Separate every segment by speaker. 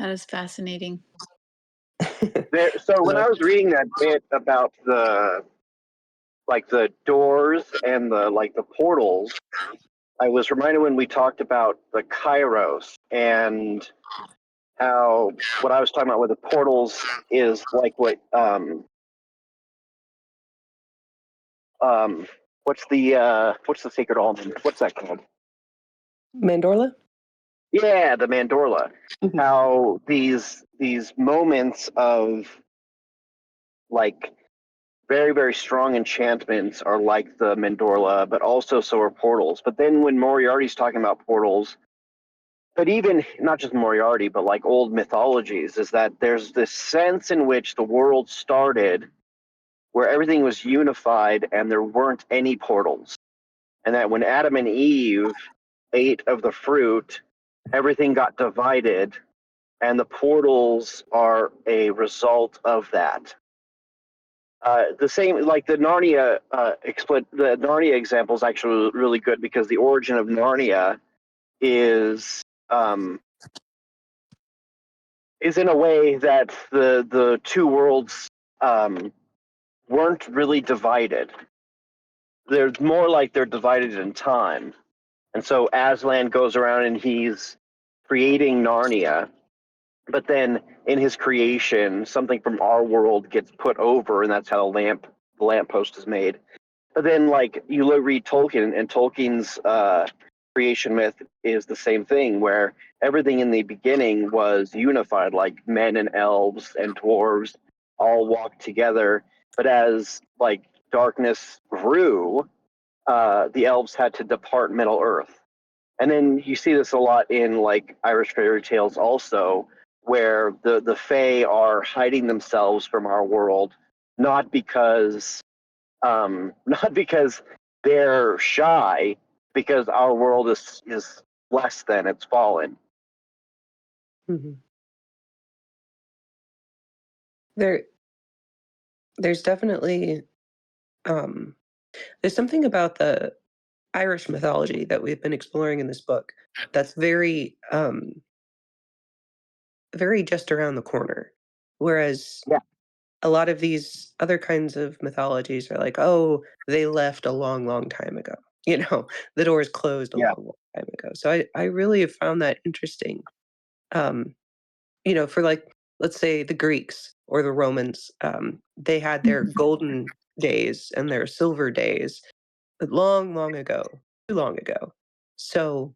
Speaker 1: That is fascinating.
Speaker 2: So when I was reading that bit about the doors and the portals, I was reminded when we talked about the Kairos and how what I was talking about with the portals is like what what's the sacred almond? What's that called?
Speaker 3: Mandola?
Speaker 2: Yeah, the Mandola.
Speaker 3: Mhm.
Speaker 2: How these moments of like very, very strong enchantments are like the Mandola, but also so are portals. But then when Moriarty's talking about portals, but even not just Moriarty, but like old mythologies, is that there's this sense in which the world started where everything was unified and there weren't any portals. And that when Adam and Eve ate of the fruit, everything got divided, and the portals are a result of that. The same, like the Narnia the Narnia example is actually really good because the origin of Narnia is in a way that the two worlds weren't really divided. They're more like they're divided in time. And so Aslan goes around and he's creating Narnia, but then in his creation, something from our world gets put over, and that's how the lamppost is made. But then, like, you read Tolkien, and Tolkien's creation myth is the same thing, where everything in the beginning was unified, like men and elves and dwarves all walked together. But as like darkness grew, the elves had to depart Middle Earth. And then you see this a lot in like Irish fairy tales also, where the Fae are hiding themselves from our world, not because they're shy, because our world is less than, it's fallen.
Speaker 3: Mhm. There's definitely there's something about the Irish mythology that we've been exploring in this book that's very just around the corner. Whereas
Speaker 2: Yeah.
Speaker 3: a lot of these other kinds of mythologies are like, oh, they left a long, long time ago. The doors closed a
Speaker 2: Yeah.
Speaker 3: long, long time ago. So I really have found that interesting. Um, for like, let's say the Greeks or the Romans, they had their golden days and their silver days long, long ago, too long ago. So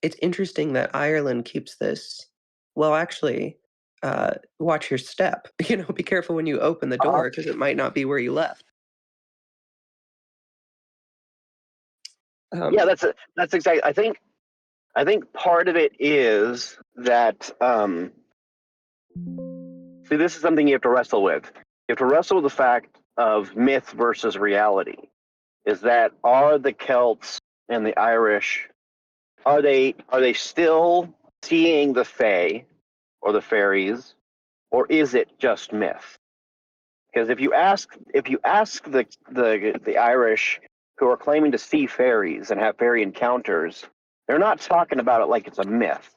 Speaker 3: it's interesting that Ireland keeps this. Well, actually, watch your step. Be careful when you open the door because it might not be where you left.
Speaker 2: Yeah, that's exactly. I think part of it is that see, this is something you have to wrestle with. You have to wrestle with the fact of myth versus reality. Is that, are the Celts and the Irish, are they still seeing the Fae or the fairies, or is it just myth? Because if you ask the Irish who are claiming to see fairies and have fairy encounters, they're not talking about it like it's a myth.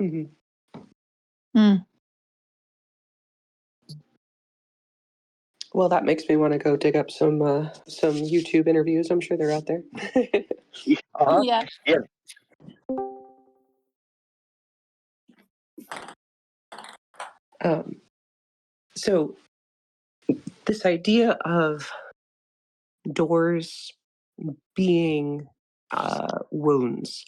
Speaker 3: Mhm. Well, that makes me want to go dig up some YouTube interviews. I'm sure they're out there.
Speaker 1: Yeah.
Speaker 2: Yeah.
Speaker 3: So this idea of doors being wounds,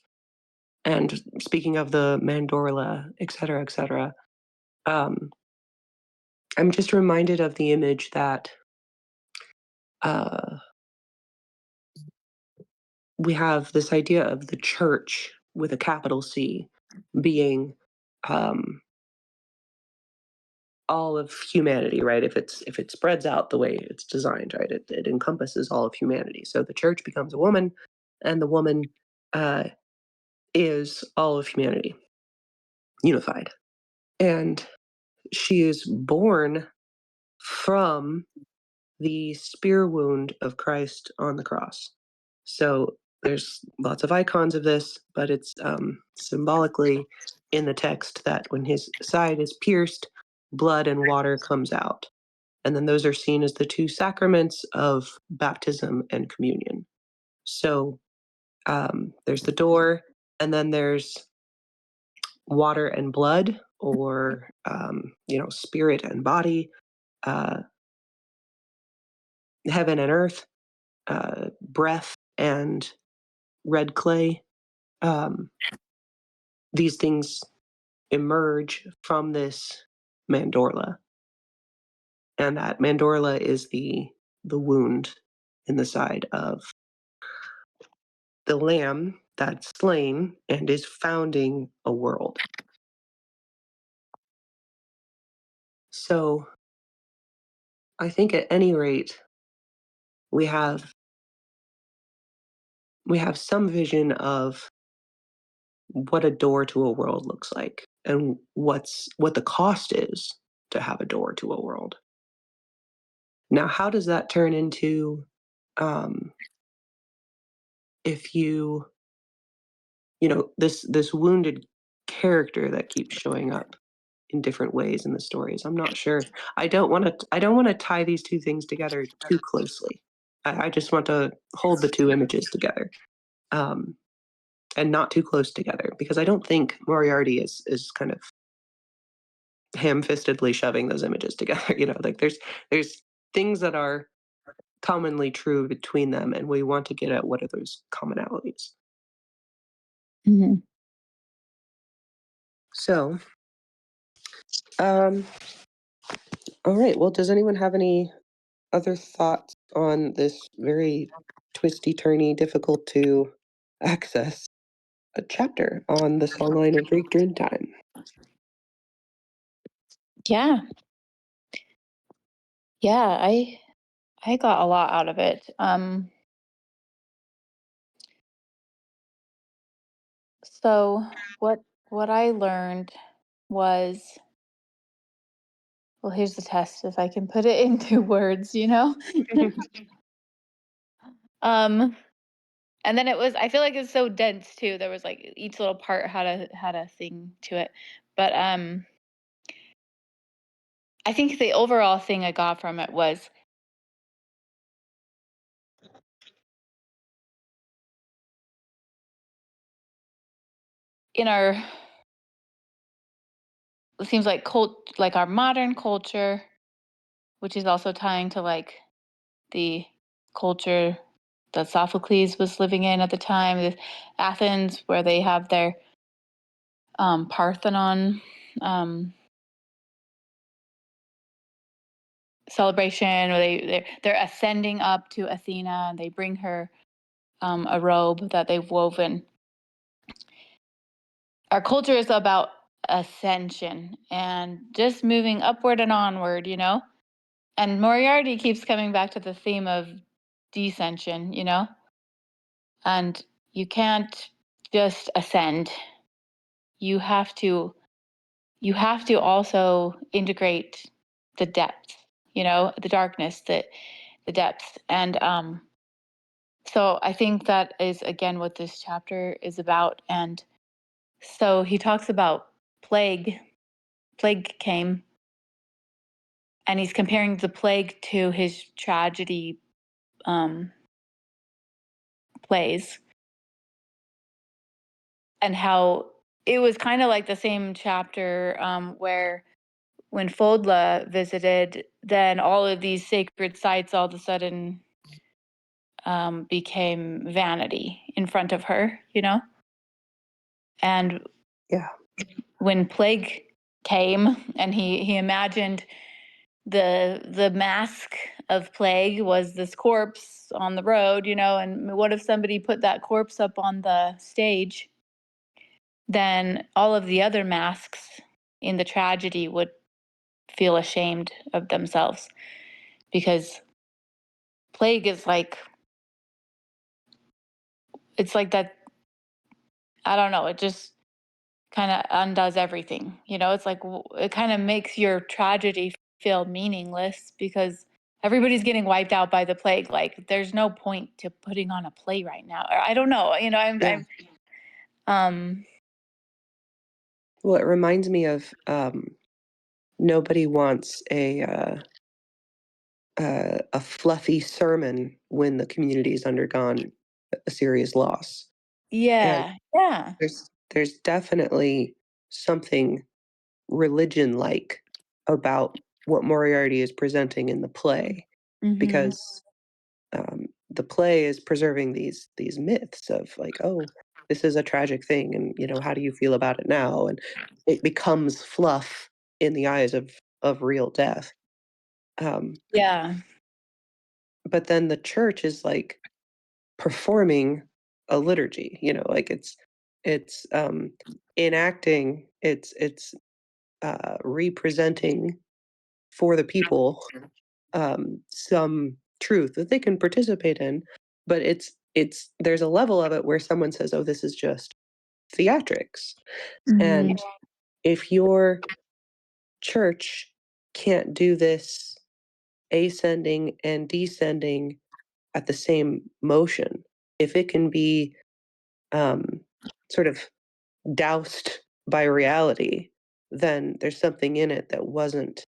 Speaker 3: and speaking of the Mandola, et cetera, I'm just reminded of the image that we have this idea of the church with a capital C being all of humanity, right? If it spreads out the way it's designed, right, it encompasses all of humanity. So the church becomes a woman, and the woman is all of humanity, unified, and she is born from the spear wound of Christ on the cross. So there's lots of icons of this, but it's symbolically in the text that when his side is pierced, blood and water comes out. And then those are seen as the two sacraments of baptism and communion. So there's the door, and then there's water and blood, or spirit and body, uh, heaven and earth, breath and red clay. These things emerge from this mandorla, and that mandorla is the wound in the side of the lamb that's slain and is founding a world. So I think at any rate we have some vision of what a door to a world looks like, and what the cost is to have a door to a world. Now, how does that turn into, if this wounded character that keeps showing up in different ways in the stories? I'm not sure. I don't want to tie these two things together too closely. I just want to hold the two images together, and not too close together, because I don't think Moriarty is kind of ham-fistedly shoving those images together. Like there's things that are commonly true between them, and we want to get at what are those commonalities.
Speaker 1: Mm-hmm.
Speaker 3: So, all right. Well, does anyone have any other thoughts on this very twisty, turny, difficult to access a chapter on the songline of Greek Dreamtime?
Speaker 1: Yeah. Yeah, I got a lot out of it. So what I learned was, well, here's the test, if I can put it into words. And then I feel like it's so dense too. There was like each little part had a thing to it. But I think the overall thing I got from it was, in our, it seems like like our modern culture, which is also tying to like the culture that Sophocles was living in at the time, Athens, where they have their Parthenon celebration, where they're ascending up to Athena, and they bring her a robe that they've woven. Our culture is about ascension and just moving upward and onward. And Moriarty keeps coming back to the theme of descension. And you can't just ascend. You have to also integrate the depth, the darkness, the depth. And so I think that is again what this chapter is about. And so he talks about plague. Plague came, and he's comparing the plague to his tragedy plays, and how it was kind of like the same chapter where when Fodla visited, then all of these sacred sites all of a sudden became vanity in front of her. And
Speaker 3: Yeah.
Speaker 1: when plague came, and he imagined the mask of plague was this corpse on the road. And what if somebody put that corpse up on the stage? Then all of the other masks in the tragedy would feel ashamed of themselves, because plague is like, it's like that, I don't know, it just kind of undoes everything. It's like, it kind of makes your tragedy feel meaningless, because everybody's getting wiped out by the plague. Like, there's no point to putting on a play right now. Or I don't know.
Speaker 3: Yeah.
Speaker 1: I'm
Speaker 3: Well, it reminds me of nobody wants a fluffy sermon when the community's undergone a serious loss. And
Speaker 1: Yeah, yeah.
Speaker 3: there's definitely something religion-like about what Moriarty is presenting in the play,
Speaker 1: Mhm.
Speaker 3: because the play is preserving these myths of like, oh, this is a tragic thing, and how do you feel about it now? And it becomes fluff in the eyes of real death. Um,
Speaker 1: Yeah.
Speaker 3: but then the church is like performing a liturgy, like it's enacting, it's representing for the people some truth that they can participate in, but it's there's a level of it where someone says, "Oh, this is just theatrics,"
Speaker 1: Mhm.
Speaker 3: and if your church can't do this ascending and descending at the same motion, if it can be um, sort of doused by reality, then there's something in it that wasn't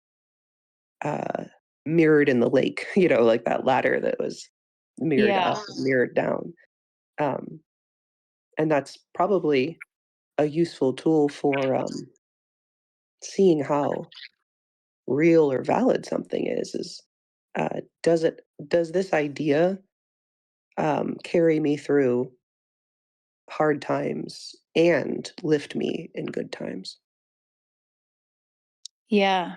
Speaker 3: uh, mirrored in the lake, like that ladder that was mirrored
Speaker 1: Yeah.
Speaker 3: up, mirrored down. Um, and that's probably a useful tool for seeing how real or valid something is does this idea carry me through hard times and lift me in good times?
Speaker 1: Yeah.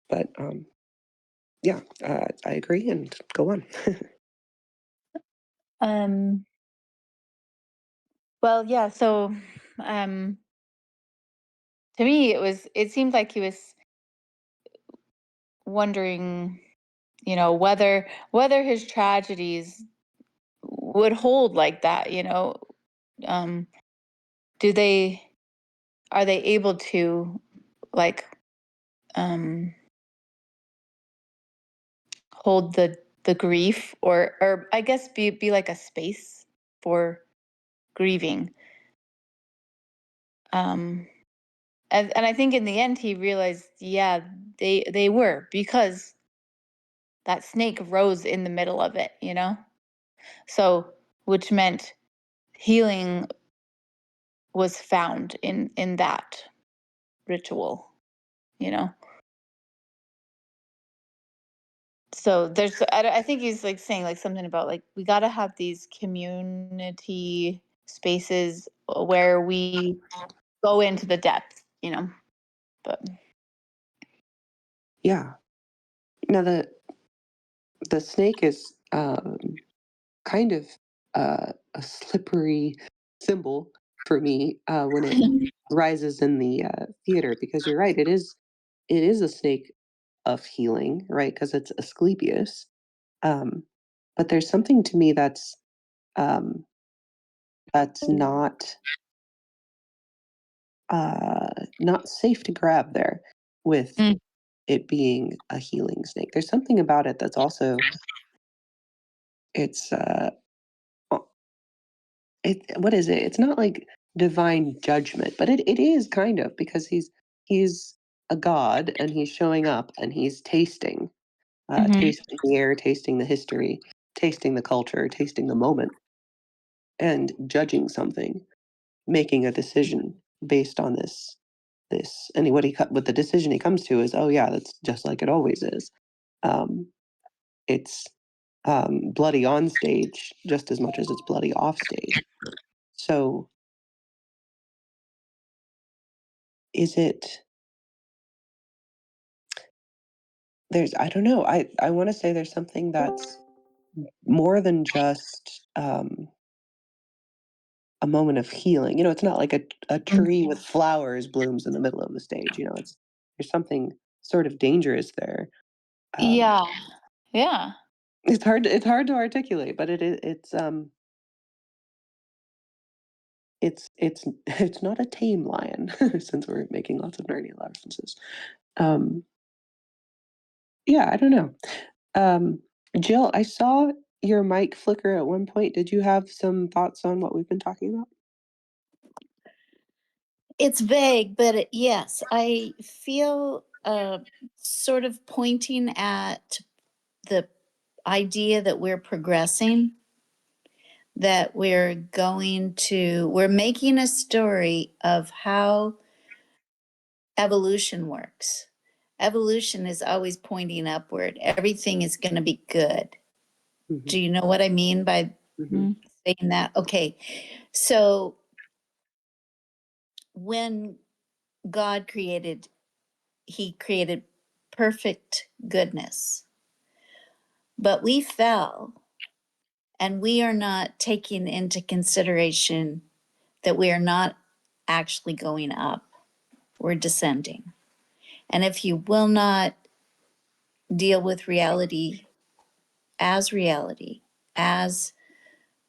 Speaker 3: But yeah, I agree, and go on.
Speaker 1: Um, well, yeah, so, um, to me, it seemed like he was wondering, whether his tragedies would hold like that, um, do they are they able to, like, um, hold the grief, or I guess be like a space for grieving. Um, and I think in the end he realized, yeah, they were, because that snake rose in the middle of it, so, which meant healing was found in that ritual, you know so I think he's like saying like something about like we got to have these community spaces where we go into the depth, but
Speaker 3: Yeah. Now the snake is kind of a slippery symbol for me when it rises in the theater, because you're right, it is a snake of healing, right? Because it's Asclepius. Um, but there's something to me um, that's not safe to grab there with
Speaker 1: Mm,
Speaker 3: it being a healing snake. There's something about it that's also it's what is it? It's not like divine judgment, but it is kind of, because he's a god and he's showing up and he's
Speaker 1: mhm.
Speaker 3: tasting the air, tasting the history, tasting the culture, tasting the moment, and judging something, making a decision based on this. And what the decision he comes to is, oh yeah, that's just like it always is. Um, it's bloody on stage just as much as it's bloody off stage. So is it there's I don't know. I want to say there's something that's more than just a moment of healing. It's not like a tree with flowers blooms in the middle of the stage. It's there's something sort of dangerous there. Um,
Speaker 1: Yeah, yeah.
Speaker 3: it's hard to articulate, but it's it's not a tame lion, since we're making lots of Narnia references. Um, yeah, I don't know. Um, Jill, I saw your mic flicker at one point. Did you have some thoughts on what we've been talking about?
Speaker 4: It's vague, but yes, I feel sort of pointing at the idea that we're progressing, that we're making a story of how evolution works. Evolution is always pointing upward. Everything is going to be good.
Speaker 3: Mhm,
Speaker 4: Do you know what I mean by
Speaker 3: mhm,
Speaker 4: saying that? Okay. So when God created, he created perfect goodness. But we fell, and we are not taking into consideration that we are not actually going up, we're descending. And if you will not deal with reality, as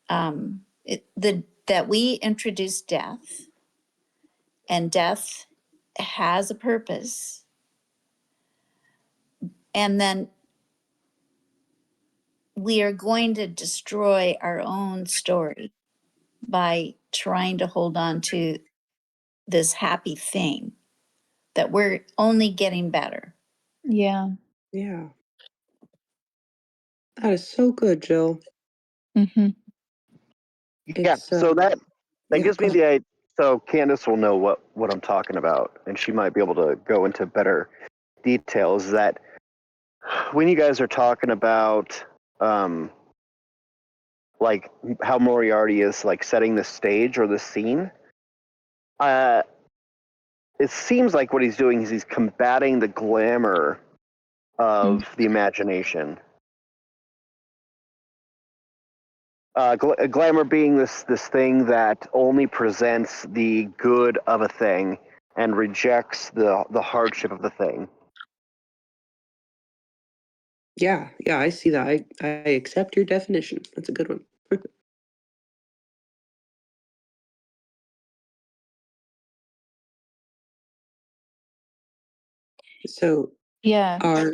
Speaker 4: that we introduce death, and death has a purpose, and then we are going to destroy our own story by trying to hold on to this happy thing that we're only getting better.
Speaker 1: Yeah.
Speaker 3: yeah. That is so good, Jill.
Speaker 1: Hmm.
Speaker 2: Yeah,
Speaker 3: It's,
Speaker 2: so that
Speaker 3: yeah,
Speaker 2: gives
Speaker 3: go
Speaker 2: me
Speaker 3: ahead.
Speaker 2: the idea. So Candace will know what I'm talking about, and she might be able to go into better details. That when you guys are talking about like how Moriarty is like setting the stage or the scene, uh, it seems like what he's doing is he's combating the glamour of the imagination. Glamour being this thing that only presents the good of a thing and rejects the hardship of the thing.
Speaker 3: Yeah, yeah, I see that. I accept your definition. That's a good one. So
Speaker 1: Yeah.
Speaker 3: our,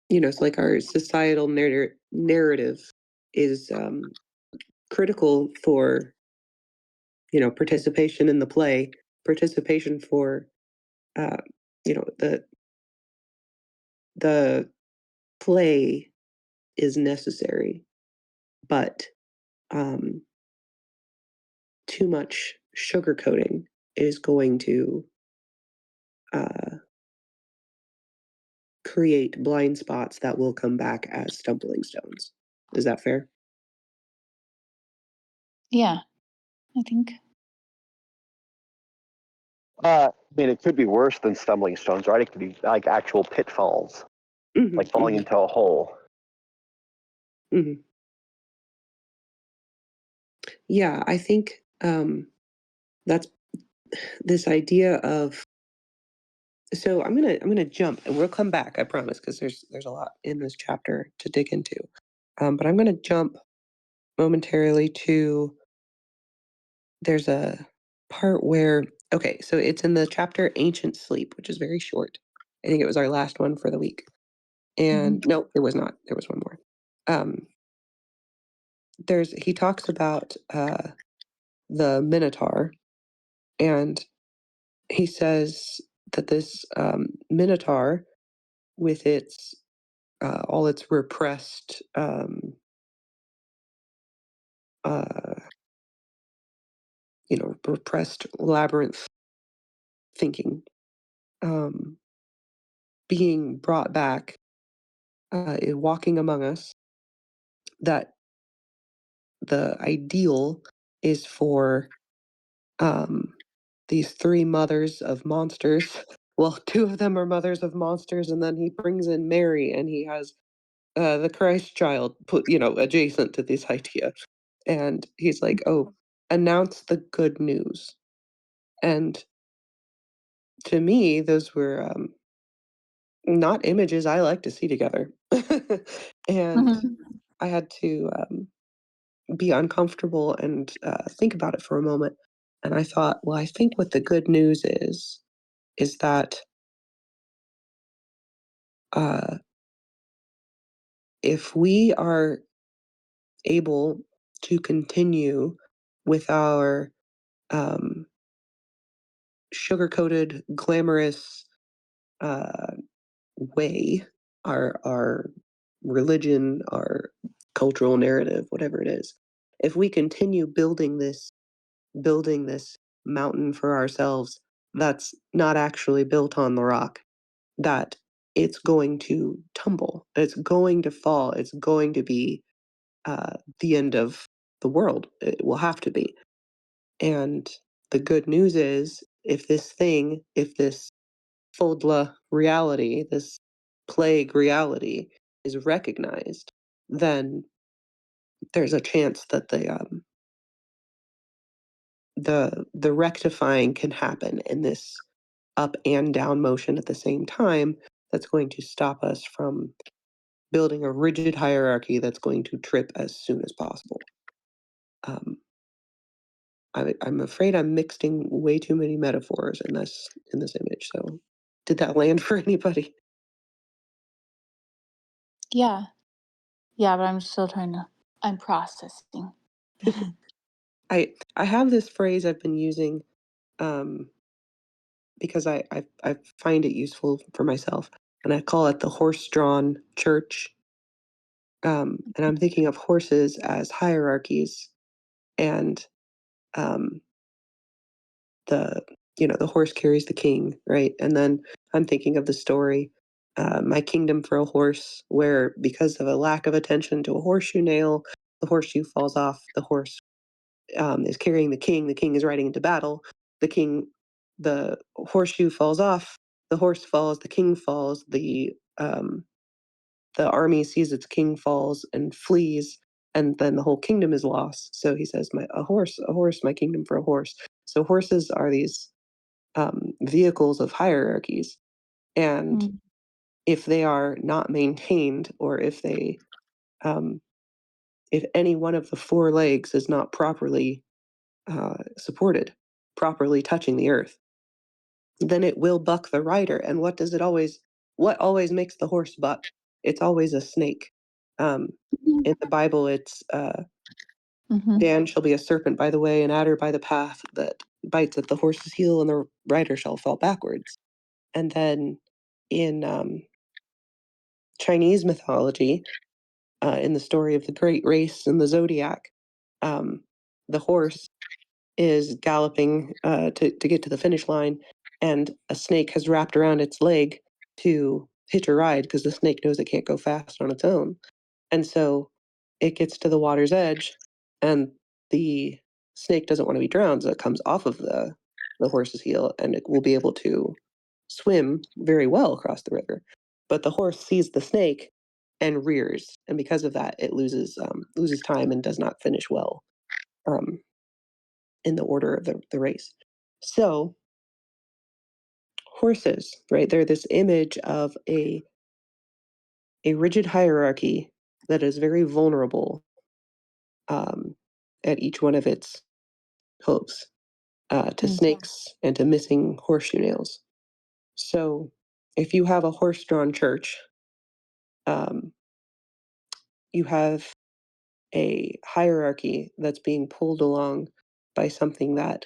Speaker 3: it's like our societal narrative is critical for, participation in the play, participation for, uh, the play is necessary, but um, too much sugarcoating is going to uh, create blind spots that will come back as stumbling stones. Is that fair?
Speaker 1: Yeah. I think.
Speaker 2: I mean, it could be worse than stumbling stones, right? It could be like actual pitfalls,
Speaker 3: Hmm,
Speaker 2: like falling
Speaker 3: hmm,
Speaker 2: into a hole.
Speaker 3: hmm. Yeah, I think that's this idea of. So I'm gonna jump, and we'll come back. I promise, because there's a lot in this chapter to dig into. But I'm gonna jump momentarily to. There's a part where, okay, so it's in the chapter Ancient Sleep, which is very short. I think it was our last one for the week. And no, it was not. There was one more. Um, he talks about the Minotaur, and he says that this Minotaur, with its all its repressed uh, repressed labyrinth thinking, um, being brought back, walking among us, that the ideal is for um, these three mothers of monsters. Well, two of them are mothers of monsters, and then he brings in Mary, and he has the Christ child put, adjacent to this idea. And he's like, oh, announce the good news. And to me, those were not images I like to see together. And I had to be uncomfortable and think about it for a moment. And I thought, well, I think what the good news is that uh, if we are able to continue with our um, sugar-coated, glamorous way, our religion, our cultural narrative, whatever it is, if we continue building this mountain for ourselves that's not actually built on the rock, that it's going to tumble, it's going to fall, it's going to be the end of the world. It will have to be. And the good news is, if this Foldla reality, this plague reality is recognized, then there's a chance that the rectifying can happen in this up and down motion at the same time that's going to stop us from building a rigid hierarchy that's going to trip as soon as possible. I'm afraid I'm mixing way too many metaphors in this image. So, did that land for anybody?
Speaker 1: Yeah. Yeah, but I'm processing.
Speaker 3: I have this phrase I've been using um, because I find it useful for myself, and I call it the horse-drawn church. And I'm thinking of horses as hierarchies, and um, the the horse carries the king, right? And then I'm thinking of the story, My Kingdom for a Horse, where because of a lack of attention to a horseshoe nail, the horseshoe falls off. The horse is carrying the king. The king is riding into battle. The horseshoe falls off. The horse falls. The king falls. The army sees its king falls and flees, and then the whole kingdom is lost. So he says, a horse, my kingdom for a horse." So horses are these vehicles of hierarchies, and
Speaker 1: Mm.
Speaker 3: if they are not maintained, or um, if any one of the four legs is not properly supported, properly touching the earth, then it will buck the rider. And what always makes the horse buck? It's always a snake. Um,
Speaker 1: Mhm.
Speaker 3: in the Bible, it's
Speaker 1: Mhm.
Speaker 3: Dan shall be a serpent by the way, an adder by the path that bites at the horse's heel, and the rider shall fall backwards. And then in Chinese mythology, in the story of the great race and the zodiac, um, the horse is galloping to get to the finish line, and a snake has wrapped around its leg to hitch a ride because the snake knows it can't go fast on its own. And so it gets to the water's edge, and the snake doesn't want to be drowned, so it comes off of the horse's heel, and it will be able to swim very well across the river. But the horse sees the snake and rears, and because of that, it loses time and does not finish well um, in the order of the race. So horses, right? They're this image of a rigid hierarchy that is very vulnerable um, at each one of its hooves to
Speaker 1: Mm.
Speaker 3: snakes and to missing horseshoe nails. So if you have a horse-drawn church, um, you have a hierarchy that's being pulled along by something that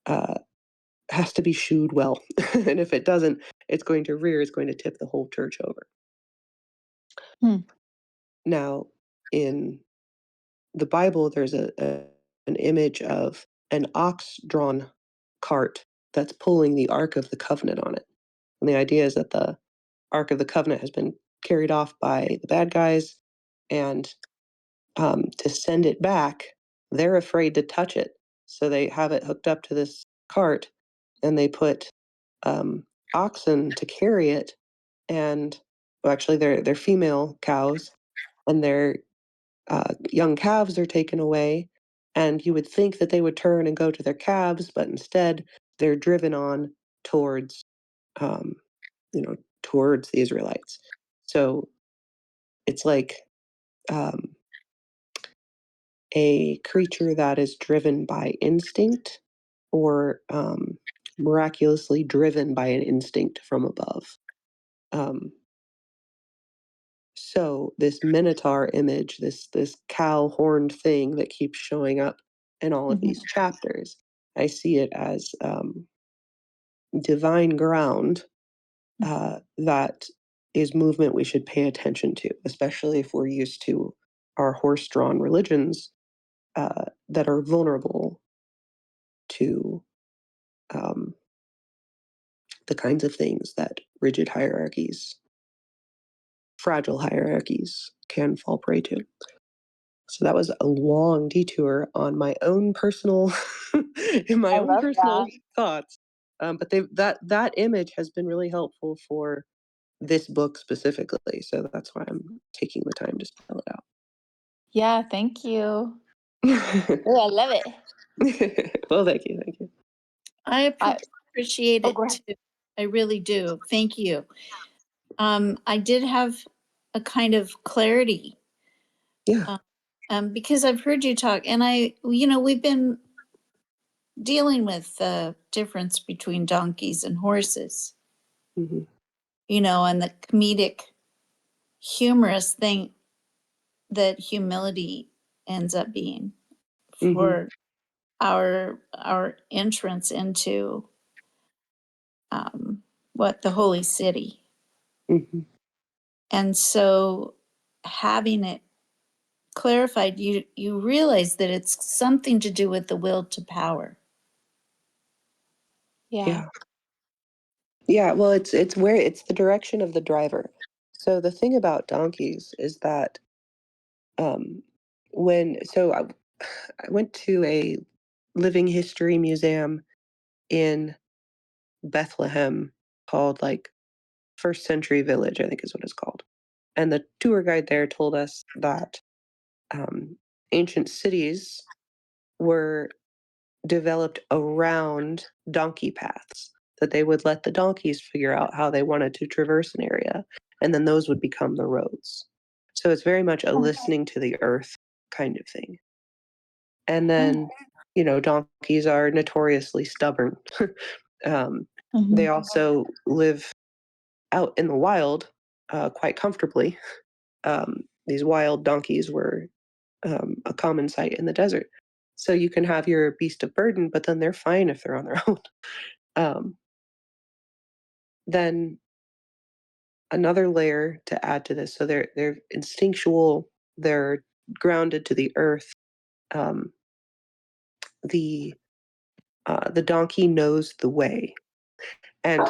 Speaker 3: uh, has to be shoed well. And if it doesn't, it's going to rear, it's going to tip the whole church over.
Speaker 1: Hmm.
Speaker 3: Now, in the Bible, there's an image of an ox-drawn cart that's pulling the Ark of the Covenant on it. And the idea is that the Ark of the Covenant has been carried off by the bad guys, and to send it back, they're afraid to touch it. So they have it hooked up to this cart, and they put oxen to carry it, and well, actually, they're female cows, and their young calves are taken away. And you would think that they would turn and go to their calves, but instead they're driven on towards, um, towards the Israelites. So it's like um, a creature that is driven by instinct, or miraculously driven by an instinct from above. Um, so this Minotaur image, this cow horned thing that keeps showing up in all of
Speaker 1: Mhm.
Speaker 3: these chapters, I see it as divine ground that is movement we should pay attention to, especially if we're used to our horse-drawn religions that are vulnerable to um, the kinds of things that rigid hierarchies, fragile hierarchies can fall prey to. So that was a long detour on my own personal, in my
Speaker 1: I
Speaker 3: own
Speaker 1: love
Speaker 3: personal
Speaker 1: that.
Speaker 3: thoughts. But that image has been really helpful for this book specifically. So that's why I'm taking the time to spell it out.
Speaker 1: Yeah, thank you. Oh, I love it.
Speaker 3: Well, thank you, thank you.
Speaker 4: I
Speaker 1: I-
Speaker 4: appreciate
Speaker 1: Oh,
Speaker 4: it
Speaker 1: go ahead.
Speaker 4: too. I really do. Thank you. I did have a kind of clarity
Speaker 3: Yeah.
Speaker 4: because I've heard you talk, and we've been dealing with the difference between donkeys and horses,
Speaker 3: Hmm.
Speaker 4: and the comedic, humorous thing that humility ends up being for our entrance into the holy city.
Speaker 3: Hmm.
Speaker 4: And so having it clarified, you realize that it's something to do with the will to power.
Speaker 1: Yeah.
Speaker 3: Yeah, well, it's where it's the direction of the driver. So the thing about donkeys is that um, I went to a living history museum in Bethlehem called like First Century Village, I think is what it's called. And the tour guide there told us that ancient cities were developed around donkey paths, that they would let the donkeys figure out how they wanted to traverse an area, and then those would become the roads. So it's very much a listening to the earth kind of thing. And then, donkeys are notoriously stubborn. They also live out in the wild quite comfortably. These wild donkeys were a common sight in the desert. So you can have your beast of burden, but then they're fine if they're on their own. Um, then another layer to add to this, so they're instinctual, they're grounded to the earth. Um, the the donkey knows the way, and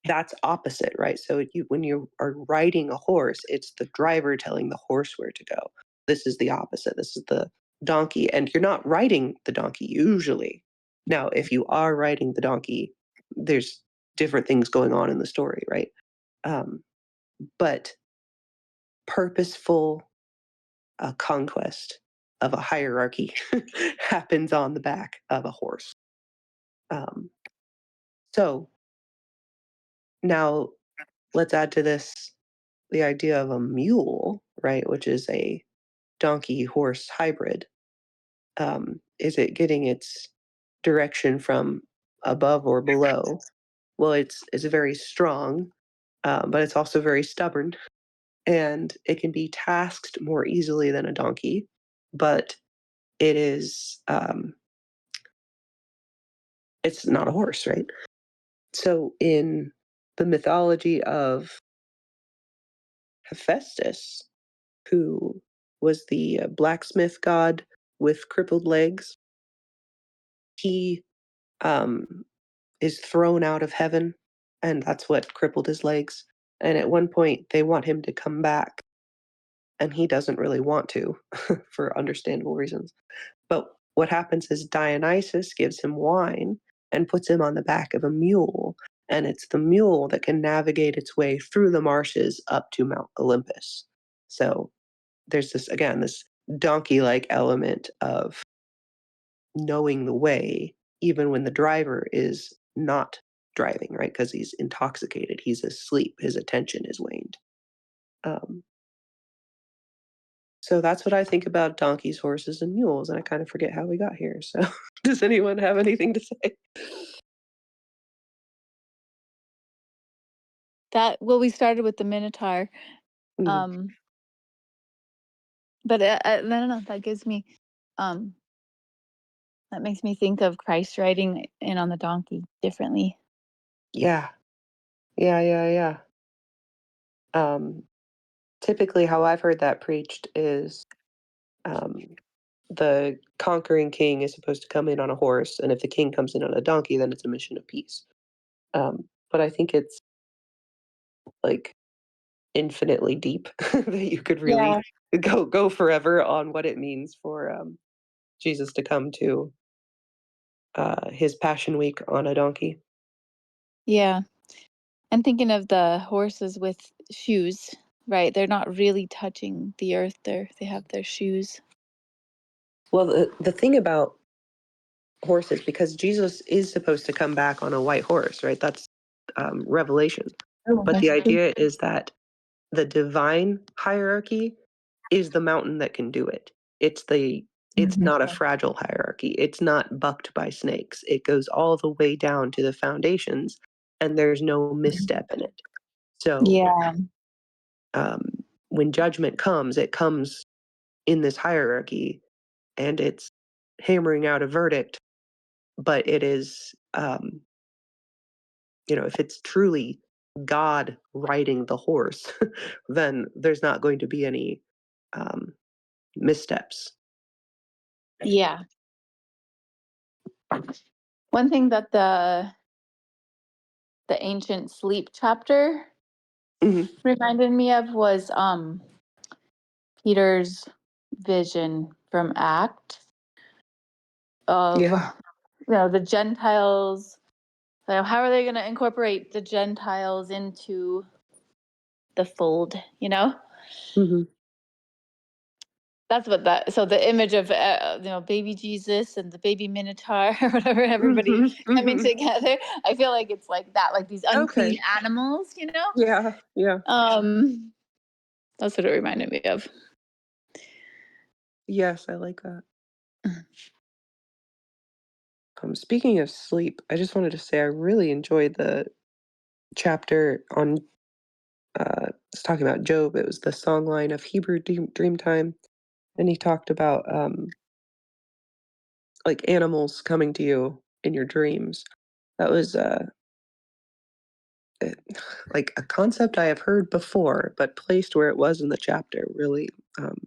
Speaker 3: that's opposite, right? So when you are riding a horse, it's the driver telling the horse where to go. This is the opposite. This is the donkey, and you're not riding the donkey usually. Now, if you are riding the donkey, there's different things going on in the story, right? But purposeful conquest of a hierarchy happens on the back of a horse. Um, so now let's add to this the idea of a mule, right, which is a donkey horse hybrid. Is it getting its direction from above or below? Well, it's very strong, but it's also very stubborn, and it can be tasked more easily than a donkey, but it is it's not a horse, right? So in the mythology of Hephaestus, who was the blacksmith god with crippled legs, he um, is thrown out of heaven, and that's what crippled his legs. And at one point, they want him to come back, and he doesn't really want to for understandable reasons. But what happens is Dionysus gives him wine and puts him on the back of a mule, and it's the mule that can navigate its way through the marshes up to Mount Olympus. So there's this donkey like element of knowing the way, even when the driver is not driving, right? Because he's intoxicated, he's asleep, his attention is waned. Um, so that's what I think about donkeys, horses, and mules, and I kind of forget how we got here. So, does anyone have anything to say?
Speaker 1: We started with the Minotaur.
Speaker 3: Mhm.
Speaker 1: But I don't know, that makes me think of Christ riding in on the donkey differently.
Speaker 3: Yeah. Yeah, yeah, yeah. Um, typically, how I've heard that preached is um, the conquering king is supposed to come in on a horse, and if the king comes in on a donkey, then it's a mission of peace. But I think it's like infinitely deep that you could really
Speaker 1: Yeah.
Speaker 3: go forever on what it means for Jesus to come to his Passion Week on a donkey.
Speaker 1: Yeah. And thinking of the horses with shoes, right? They're not really touching the earth. They have their shoes.
Speaker 3: Well, the thing about horses, because Jesus is supposed to come back on a white horse, right? That's Revelation.
Speaker 1: Oh,
Speaker 3: But
Speaker 1: that's
Speaker 3: the
Speaker 1: true.
Speaker 3: idea is that the divine hierarchy is the mountain that can do it. It's
Speaker 1: Mhm.
Speaker 3: not a fragile hierarchy. It's not bucked by snakes. It goes all the way down to the foundations, and there's no misstep in it. So
Speaker 1: Yeah.
Speaker 3: um, when judgment comes, it comes in this hierarchy, and it's hammering out a verdict. But it is, if it's truly God riding the horse, then there's not going to be any um, missteps.
Speaker 1: Yeah. One thing that the ancient sleep chapter
Speaker 3: Mhm.
Speaker 1: reminded me of was Peter's vision from Acts of
Speaker 3: Yeah.
Speaker 1: the Gentiles. So how are they going to incorporate the Gentiles into the fold?
Speaker 3: Mhm.
Speaker 1: That's what that. So the image of baby Jesus and the baby Minotaur or whatever, everybody
Speaker 3: Mhm.
Speaker 1: coming
Speaker 3: Mhm.
Speaker 1: together. I feel like it's like that, like these unclean
Speaker 3: Okay.
Speaker 1: animals.
Speaker 3: Yeah. Yeah.
Speaker 1: That's what it reminded me of.
Speaker 3: Yes, I like that. Speaking of sleep, I just wanted to say I really enjoyed the chapter on it's talking about Job. It was the songline of Hebrew dream time, and he talked about like animals coming to you in your dreams. That was eh, like a concept I have heard before, but placed where it was in the chapter really um,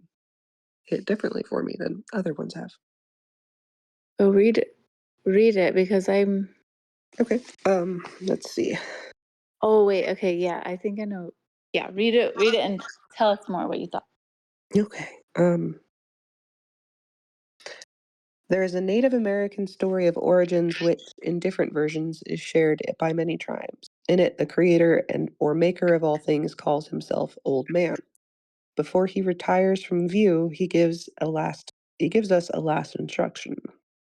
Speaker 3: hit differently for me than other ones have.
Speaker 1: Oh, read it because I'm.
Speaker 3: Okay. Let's see.
Speaker 1: Oh wait, okay, yeah, I think I know. Yeah, read it, and tell us more what you thought.
Speaker 3: Okay. There is a Native American story of origins which, in different versions, is shared by many tribes. In it, the creator and or maker of all things calls himself Old Man. Before he retires from view, he gives us a last instruction.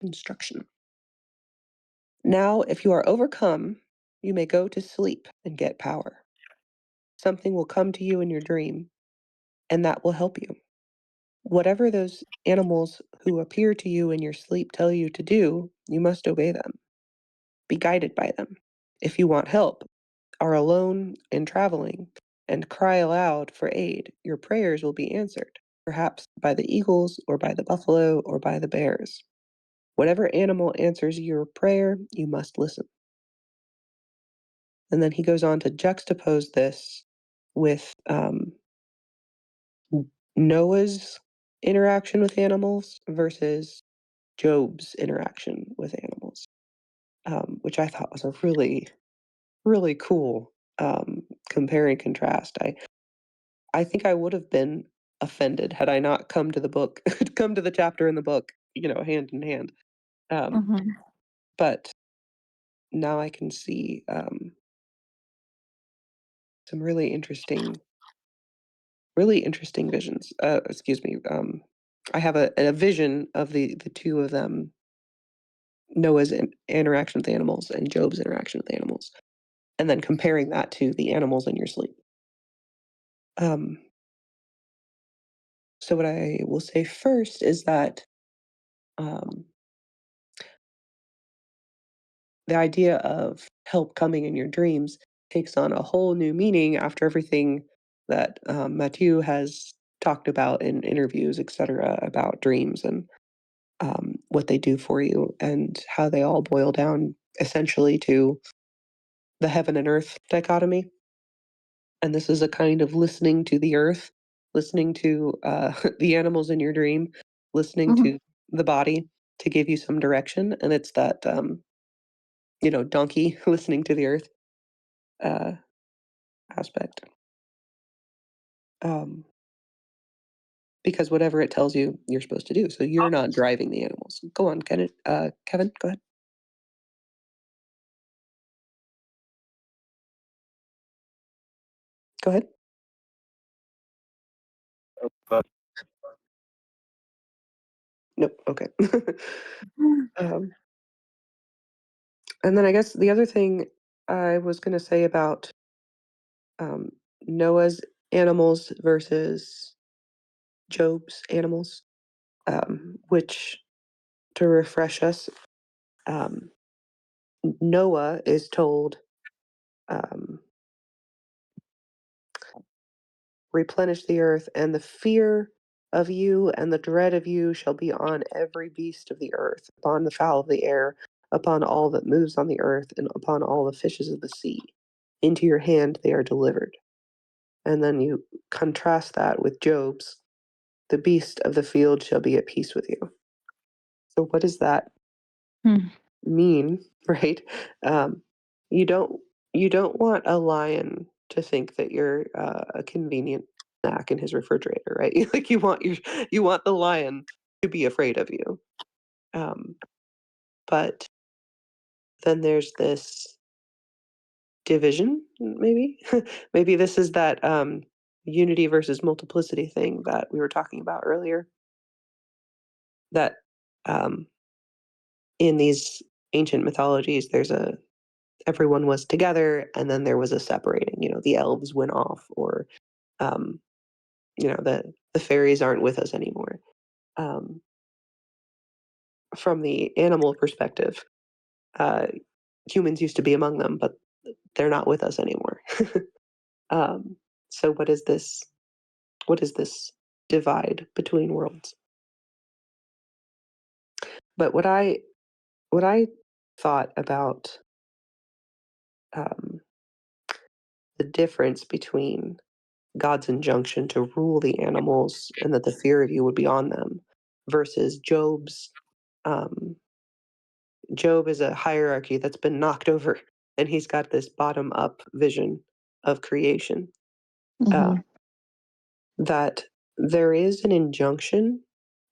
Speaker 3: Instruction. Now, if you are overcome, you may go to sleep and get power. Something will come to you in your dream, and that will help you. Whatever those animals who appear to you in your sleep tell you to do, you must obey them. Be guided by them. If you want help, are alone and traveling, and cry aloud for aid, your prayers will be answered, perhaps by the eagles, or by the buffalo, or by the bears. Whatever animal answers your prayer, you must listen. And then he goes on to juxtapose this with Noah's interaction with animals versus Job's interaction with animals, which I thought was a really, really cool compare and contrast. I think I would have been offended had I not come to the book, come to the chapter in the book, hand in hand. Um,
Speaker 1: Mhm.
Speaker 3: but now I can see some really interesting visions. Excuse me. I have a vision of the two of them, Noah's interaction with animals and Job's interaction with animals, and then comparing that to the animals in your sleep. Um, so what I will say first is that um, the idea of help coming in your dreams takes on a whole new meaning after everything that Mathieu has talked about in interviews, etc., about dreams and what they do for you and how they all boil down essentially to the heaven and earth dichotomy. And this is a kind of listening to the earth, listening to the animals in your dream, listening to the body to give you some direction. And it's that, donkey listening to the earth aspect. Because whatever it tells you, you're supposed to do. So you're not driving the animals. Go on, Kevin, go ahead. Go ahead. Nope. Okay. And then I guess the other thing I was going to say about Noah's animals versus Job's animals, which, to refresh us, Noah is told, replenish the earth, and the fear of you and the dread of you shall be on every beast of the earth, upon the fowl of the air, upon all that moves on the earth, and upon all the fishes of the sea. Into your hand they are delivered. And then you contrast that with Job's, the beast of the field shall be at peace with you. So what does that mean, right? You don't want a lion to think that you're a convenient snack in his refrigerator, right? Like you want the lion to be afraid of you. But then there's this division, maybe. Maybe this is that unity versus multiplicity thing that we were talking about earlier. That in these ancient mythologies, everyone was together, and then there was a separating. The elves went off, or the fairies aren't with us anymore. From the animal perspective, humans used to be among them, but they're not with us anymore. So what is this? What is this divide between worlds? But what I thought about the difference between God's injunction to rule the animals and that the fear of you would be on them versus Job's. Job is a hierarchy that's been knocked over, and he's got this bottom up vision of creation. That there is an injunction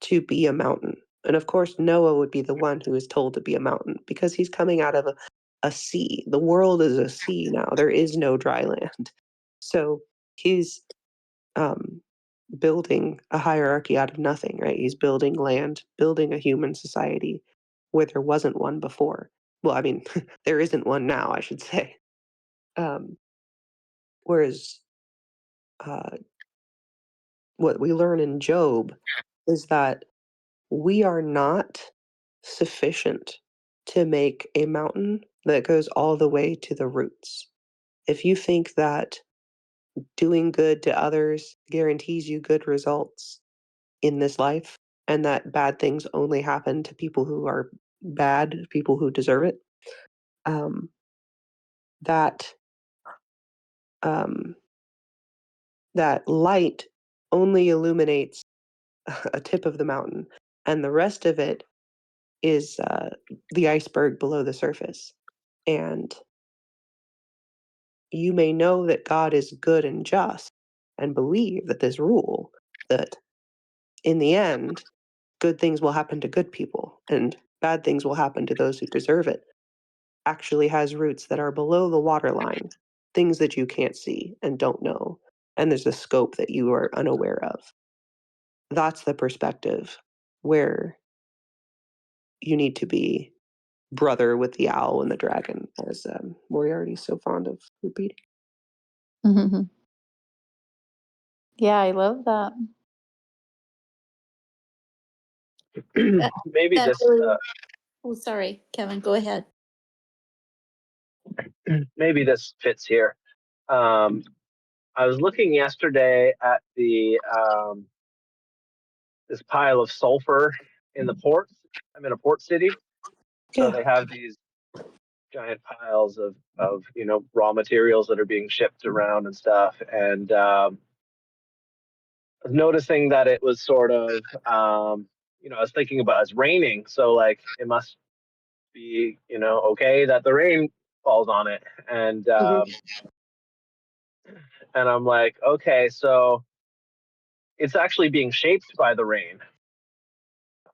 Speaker 3: to be a mountain. And of course, Noah would be the one who is told to be a mountain because he's coming out of a sea. The world is a sea now. There is no dry land. So he's building a hierarchy out of nothing, right? He's building land, building a human society where there wasn't one before. Well, I mean, there isn't one now, I should say. Whereas what we learn in Job is that we are not sufficient to make a mountain that goes all the way to the roots. If you think that doing good to others guarantees you good results in this life, and that bad things only happen to people who are bad, people who deserve it, that that light only illuminates a tip of the mountain, and the rest of it is the iceberg below the surface. And you may know that God is good and just and believe that this rule, that in the end, good things will happen to good people and bad things will happen to those who deserve it, actually has roots that are below the waterline, things that you can't see and don't know. And there's a scope that you are unaware of. That's the perspective where you need to be brother with the owl and the dragon, as Moriarty's so fond of repeating.
Speaker 1: Yeah, I love that.
Speaker 2: Maybe
Speaker 4: That
Speaker 2: this
Speaker 4: really, oh, sorry, Kevin, go ahead.
Speaker 2: maybe this fits here. I was looking yesterday at the this pile of sulfur in the ports. I'm in a port city, so
Speaker 3: Yeah.
Speaker 2: they have these giant piles of raw materials that are being shipped around and stuff, and I was noticing that it was sort of I was thinking about it's raining, so like it must be okay that the rain falls on it, and and I'm like, okay, so it's actually being shaped by the rain.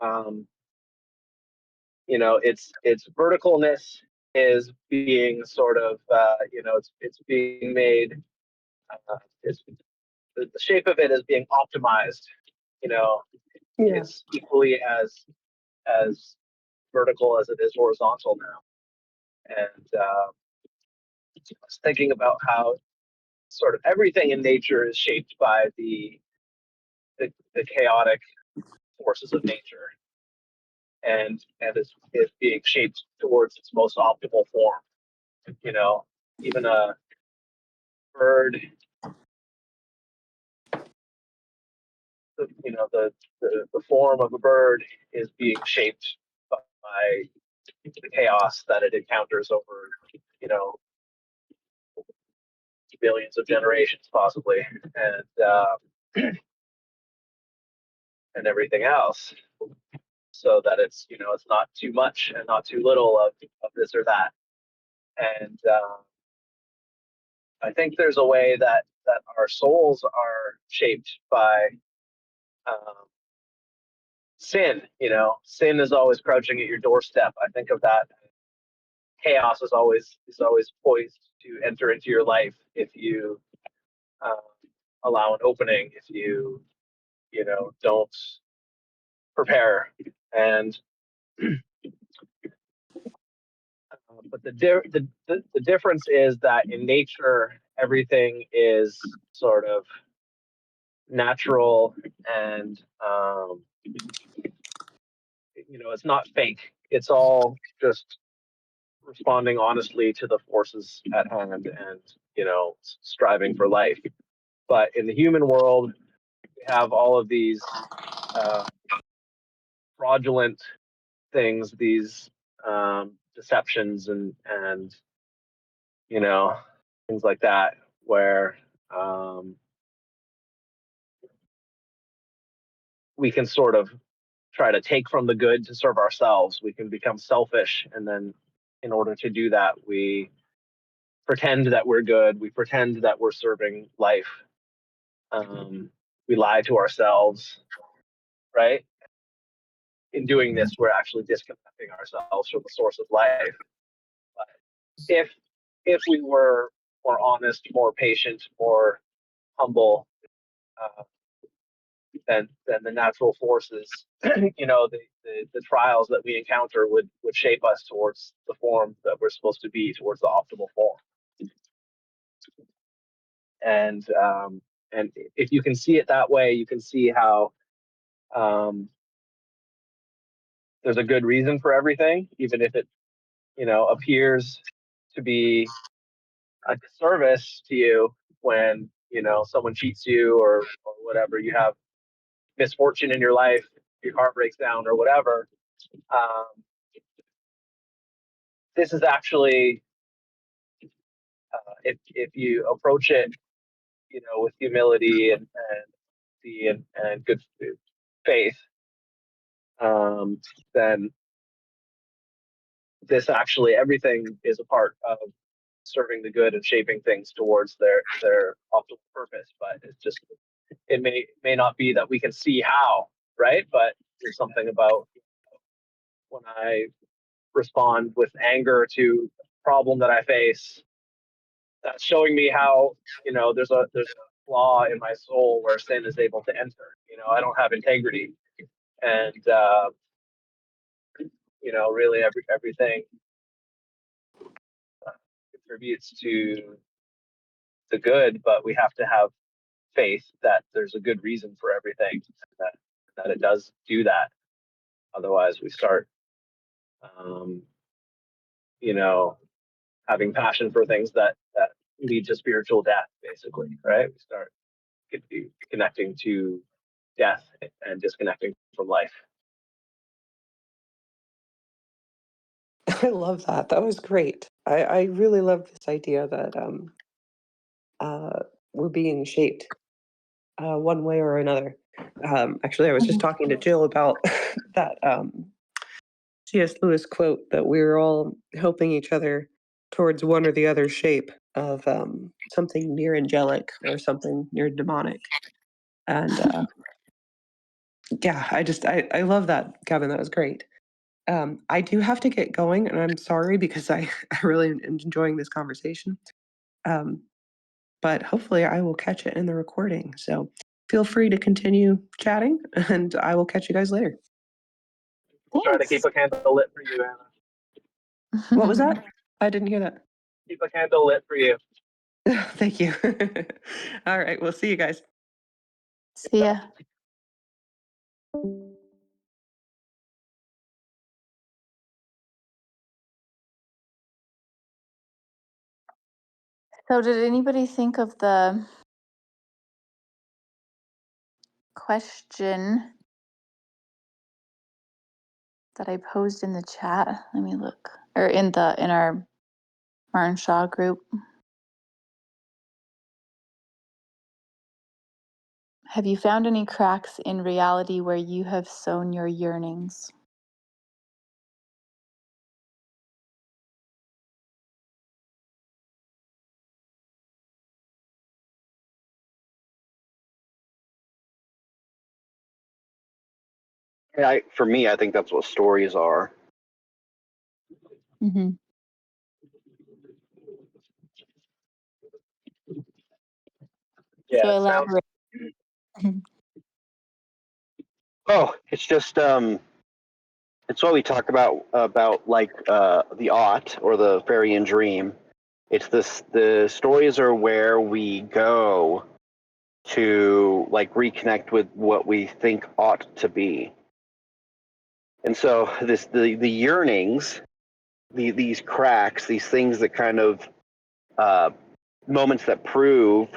Speaker 2: um, its verticalness is being sort of it's being made, it's the shape of it is being optimized. you know
Speaker 3: Yeah.
Speaker 2: it's equally as vertical as it is horizontal now. And I was thinking about how sort of everything in nature is shaped by the chaotic forces of nature, and is being shaped towards its most optimal form. Even a bird, the form of a bird is being shaped by the chaos that it encounters over you know billions of generations, possibly, and everything else, so that it's not too much and not too little of this or that. And I think there's a way that our souls are shaped by um, sin. Sin is always crouching at your doorstep. I think of that. Chaos is always poised to enter into your life if you um, allow an opening, if you don't prepare. And but the difference is that in nature, everything is sort of natural, and it's not fake. It's all just responding honestly to the forces at hand, and striving for life. But in the human world, we have all of these fraudulent things, these deceptions, and things like that, where we can sort of try to take from the good to serve ourselves. We can become selfish, and then in order to do that, we pretend that we're good. We pretend that we're serving life. We lie to ourselves, right? In doing this, we're actually disconnecting ourselves from the source of life. But if we were more honest, more patient, more humble, uh, then the natural forces, the trials that we encounter would shape us towards the form that we're supposed to be, towards the optimal form. And if you can see it that way, you can see how there's a good reason for everything, even if it appears to be a disservice to you when someone cheats you, or whatever. You have misfortune in your life, your heart breaks down, or whatever. um, this is actually, if you approach it with humility and good faith, then this actually, everything is a part of serving the good and shaping things towards their optimal purpose. But it may not be that we can see how, right? But there's something about when I respond with anger to a problem that I face, that's showing me how there's a flaw in my soul where sin is able to enter. I don't have integrity, and really everything contributes to the good, but we have to have faith that there's a good reason for everything, that it does do that. Otherwise, we start, um, you know, having passion for things that lead to spiritual death, basically, right? We start connecting to death and disconnecting from life.
Speaker 3: I love that. That was great. I really love this idea that we're being shaped one way or another. Actually, I was just talking to Jill about that C.S. Lewis quote that we're all helping each other towards one or the other shape of something near angelic or something near demonic. And yeah, I love that, Kevin. That was great. I do have to get going, and I'm sorry because I really am enjoying this conversation. But hopefully I will catch it in the recording. So feel free to continue chatting, and I will catch you guys later.
Speaker 5: We'll try to keep a candle lit for you, Anna.
Speaker 3: What was that? I didn't hear that.
Speaker 5: Keep a candle lit for you.
Speaker 3: Thank you. All right, we'll see you guys.
Speaker 1: See ya. So did anybody think of the question that I posed in the chat? Let me look. Or in our Martin Shaw group. Have you found any cracks in reality where you have sown your yearnings?
Speaker 2: For me, I think that's what stories are.
Speaker 1: Mm-hmm.
Speaker 5: Yeah,
Speaker 1: So
Speaker 5: it sounds.
Speaker 1: elaborate.
Speaker 2: Oh, it's just it's what we talk about like the ought or the fairy and dream. It's this the stories are where we go to like reconnect with what we think ought to be. And so the yearnings, these cracks, these things that kind of moments that prove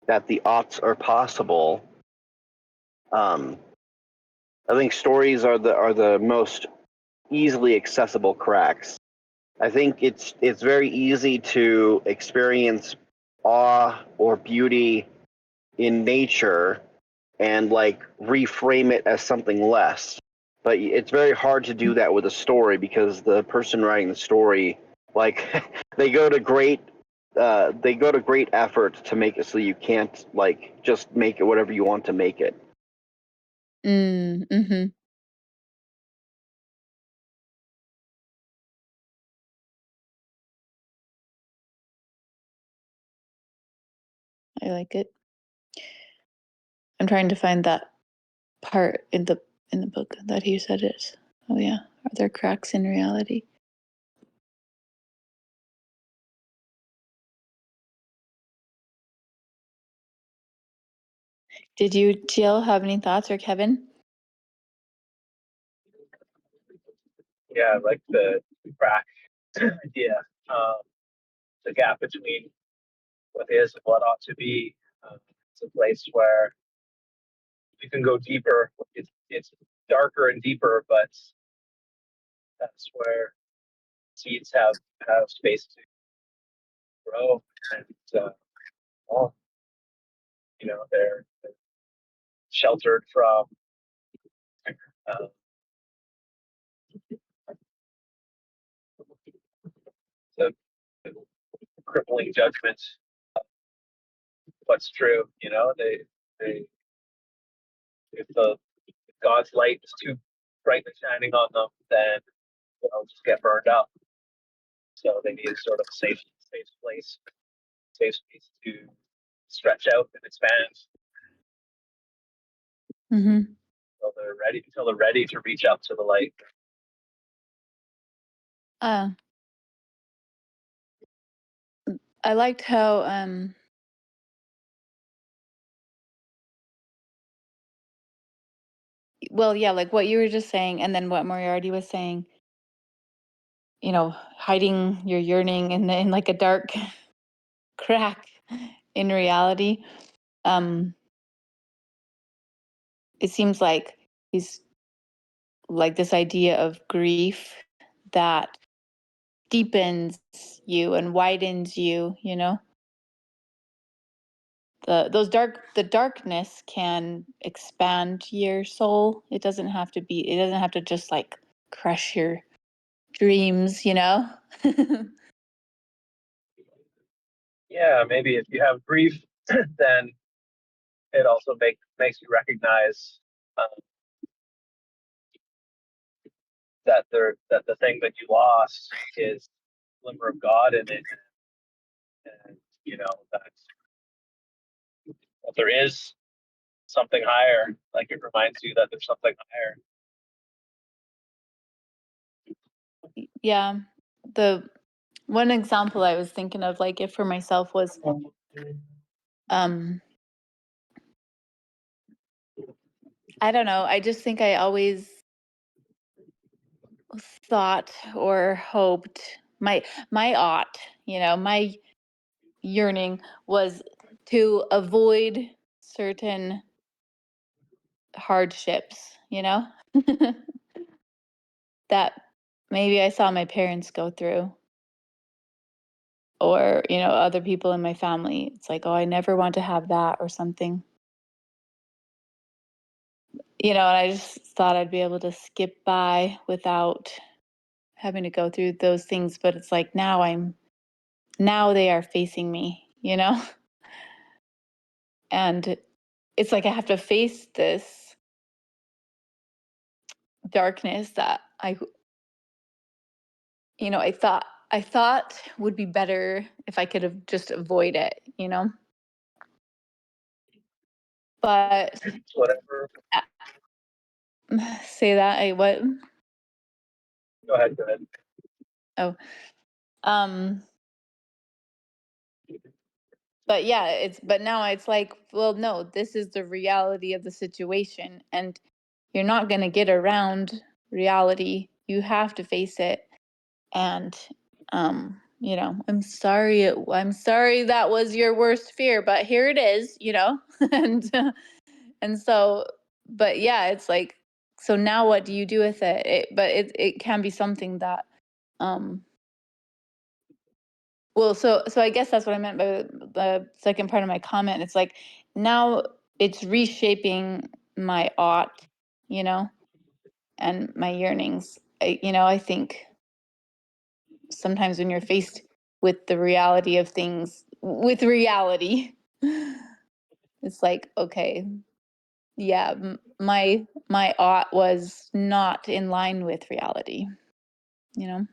Speaker 2: that the oughts are possible. I think stories are the most easily accessible cracks. I think it's very easy to experience awe or beauty in nature and like reframe it as something less. But it's very hard to do that with a story because the person writing the story, like, they go to great effort to make it so you can't like just make it whatever you want to make it.
Speaker 1: Mm-hmm. I like it. I'm trying to find that part in the book that he said it. Oh yeah. Are there cracks in reality? Did you, Jill, have any thoughts, or Kevin?
Speaker 5: Yeah, I like the crack idea. The gap between what is and what ought to be. It's a place where you can go deeper. It's darker and deeper, but that's where seeds have space to grow, and well, they're sheltered from uh, the crippling judgment. What's true? They if God's light is too brightly shining on them, then they'll just get burned up. So they need sort of a safe place, safe space to stretch out and expand
Speaker 1: Mm-hmm.
Speaker 5: until they're ready to reach up to the light.
Speaker 1: I liked how well, yeah, like what you were just saying, and then what Moriarty was saying, hiding your yearning in like a dark crack in reality. It seems like he's like this idea of grief that deepens you and widens you, you know? The darkness can expand your soul. It doesn't have to just like crush your dreams, you know?
Speaker 5: Yeah, maybe if you have grief, then it also makes you recognize that the thing that you lost is a glimmer of God in it, and you know that there is something higher. Like it reminds you that there's something higher.
Speaker 1: Yeah. The one example I was thinking of, like, if for myself was, I don't know, I just think I always thought or hoped my ought, you know, my yearning was to avoid certain hardships, you know, that maybe I saw my parents go through, or, you know, other people in my family. It's like, oh, I never want to have that or something. You know, and I just thought I'd be able to skip by without having to go through those things, but it's like now they are facing me, you know? And it's like I have to face this darkness that I thought would be better if I could have just avoid it, you know? But
Speaker 5: Whatever.
Speaker 1: say that I what?
Speaker 5: Go ahead. Go ahead.
Speaker 1: Oh. Um but yeah, but now it's like, well, no, this is the reality of the situation, and you're not going to get around reality. You have to face it. And you know, I'm sorry that was your worst fear, but here it is, you know. And so, but yeah, it's like, so now what do you do with it? But it can be something that um well, so I guess that's what I meant by the second part of my comment. It's like now it's reshaping my ought, you know, and my yearnings. I think sometimes when you're faced with the reality of things, with reality, it's like, okay, yeah, my ought was not in line with reality, you know?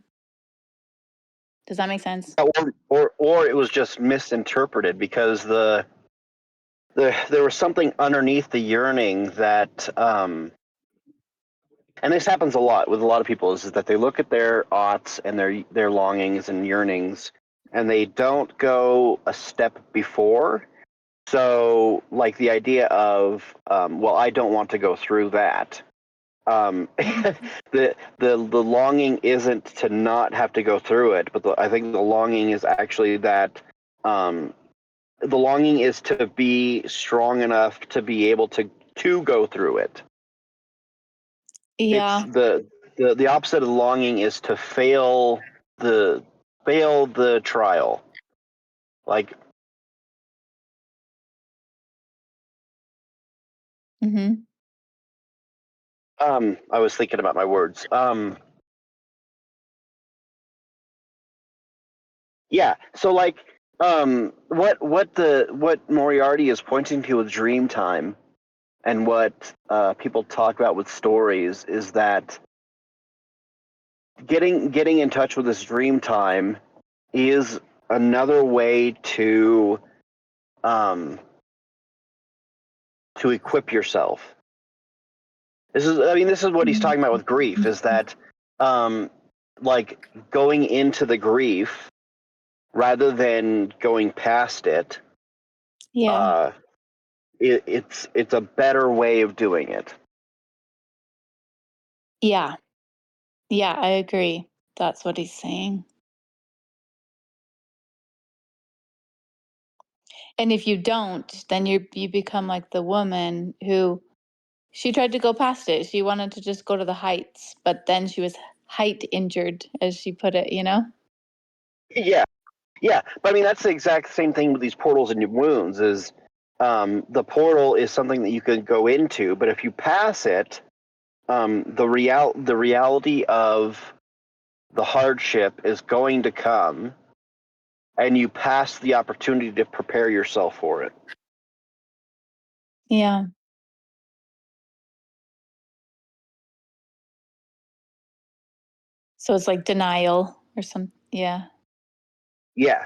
Speaker 1: Does that make sense?
Speaker 2: Or it was just misinterpreted because there was something underneath the yearning that and this happens a lot with a lot of people, is that they look at their oughts and their longings and yearnings, and they don't go a step before. So, like the idea of, well, I don't want to go through that. The longing isn't to not have to go through it, but I think the longing is actually that the longing is to be strong enough to be able to go through it. It's
Speaker 1: Yeah.
Speaker 2: the opposite of longing is to fail the trial. Like,
Speaker 1: Mm-hmm.
Speaker 2: I was thinking about my words. Yeah. So like, what Moriarty is pointing to with Dreamtime, and what people talk about with stories, is that getting in touch with this Dreamtime is another way um to equip yourself. This is what he's talking about with grief, is that um like going into the grief rather than going past it.
Speaker 1: Yeah.
Speaker 2: It's a better way of doing it.
Speaker 1: Yeah. Yeah, I agree. That's what he's saying. And if you don't, then you become like the woman who she tried to go past it. She wanted to just go to the heights, but then she was height injured, as she put it, you know?
Speaker 2: Yeah, yeah. But I mean, that's the exact same thing with these portals and wounds. Is the portal is something that you can go into, but if you pass it, the reality of the hardship is going to come, and you pass the opportunity to prepare yourself for it.
Speaker 1: Yeah. So it's like denial or some, yeah.
Speaker 2: Yeah,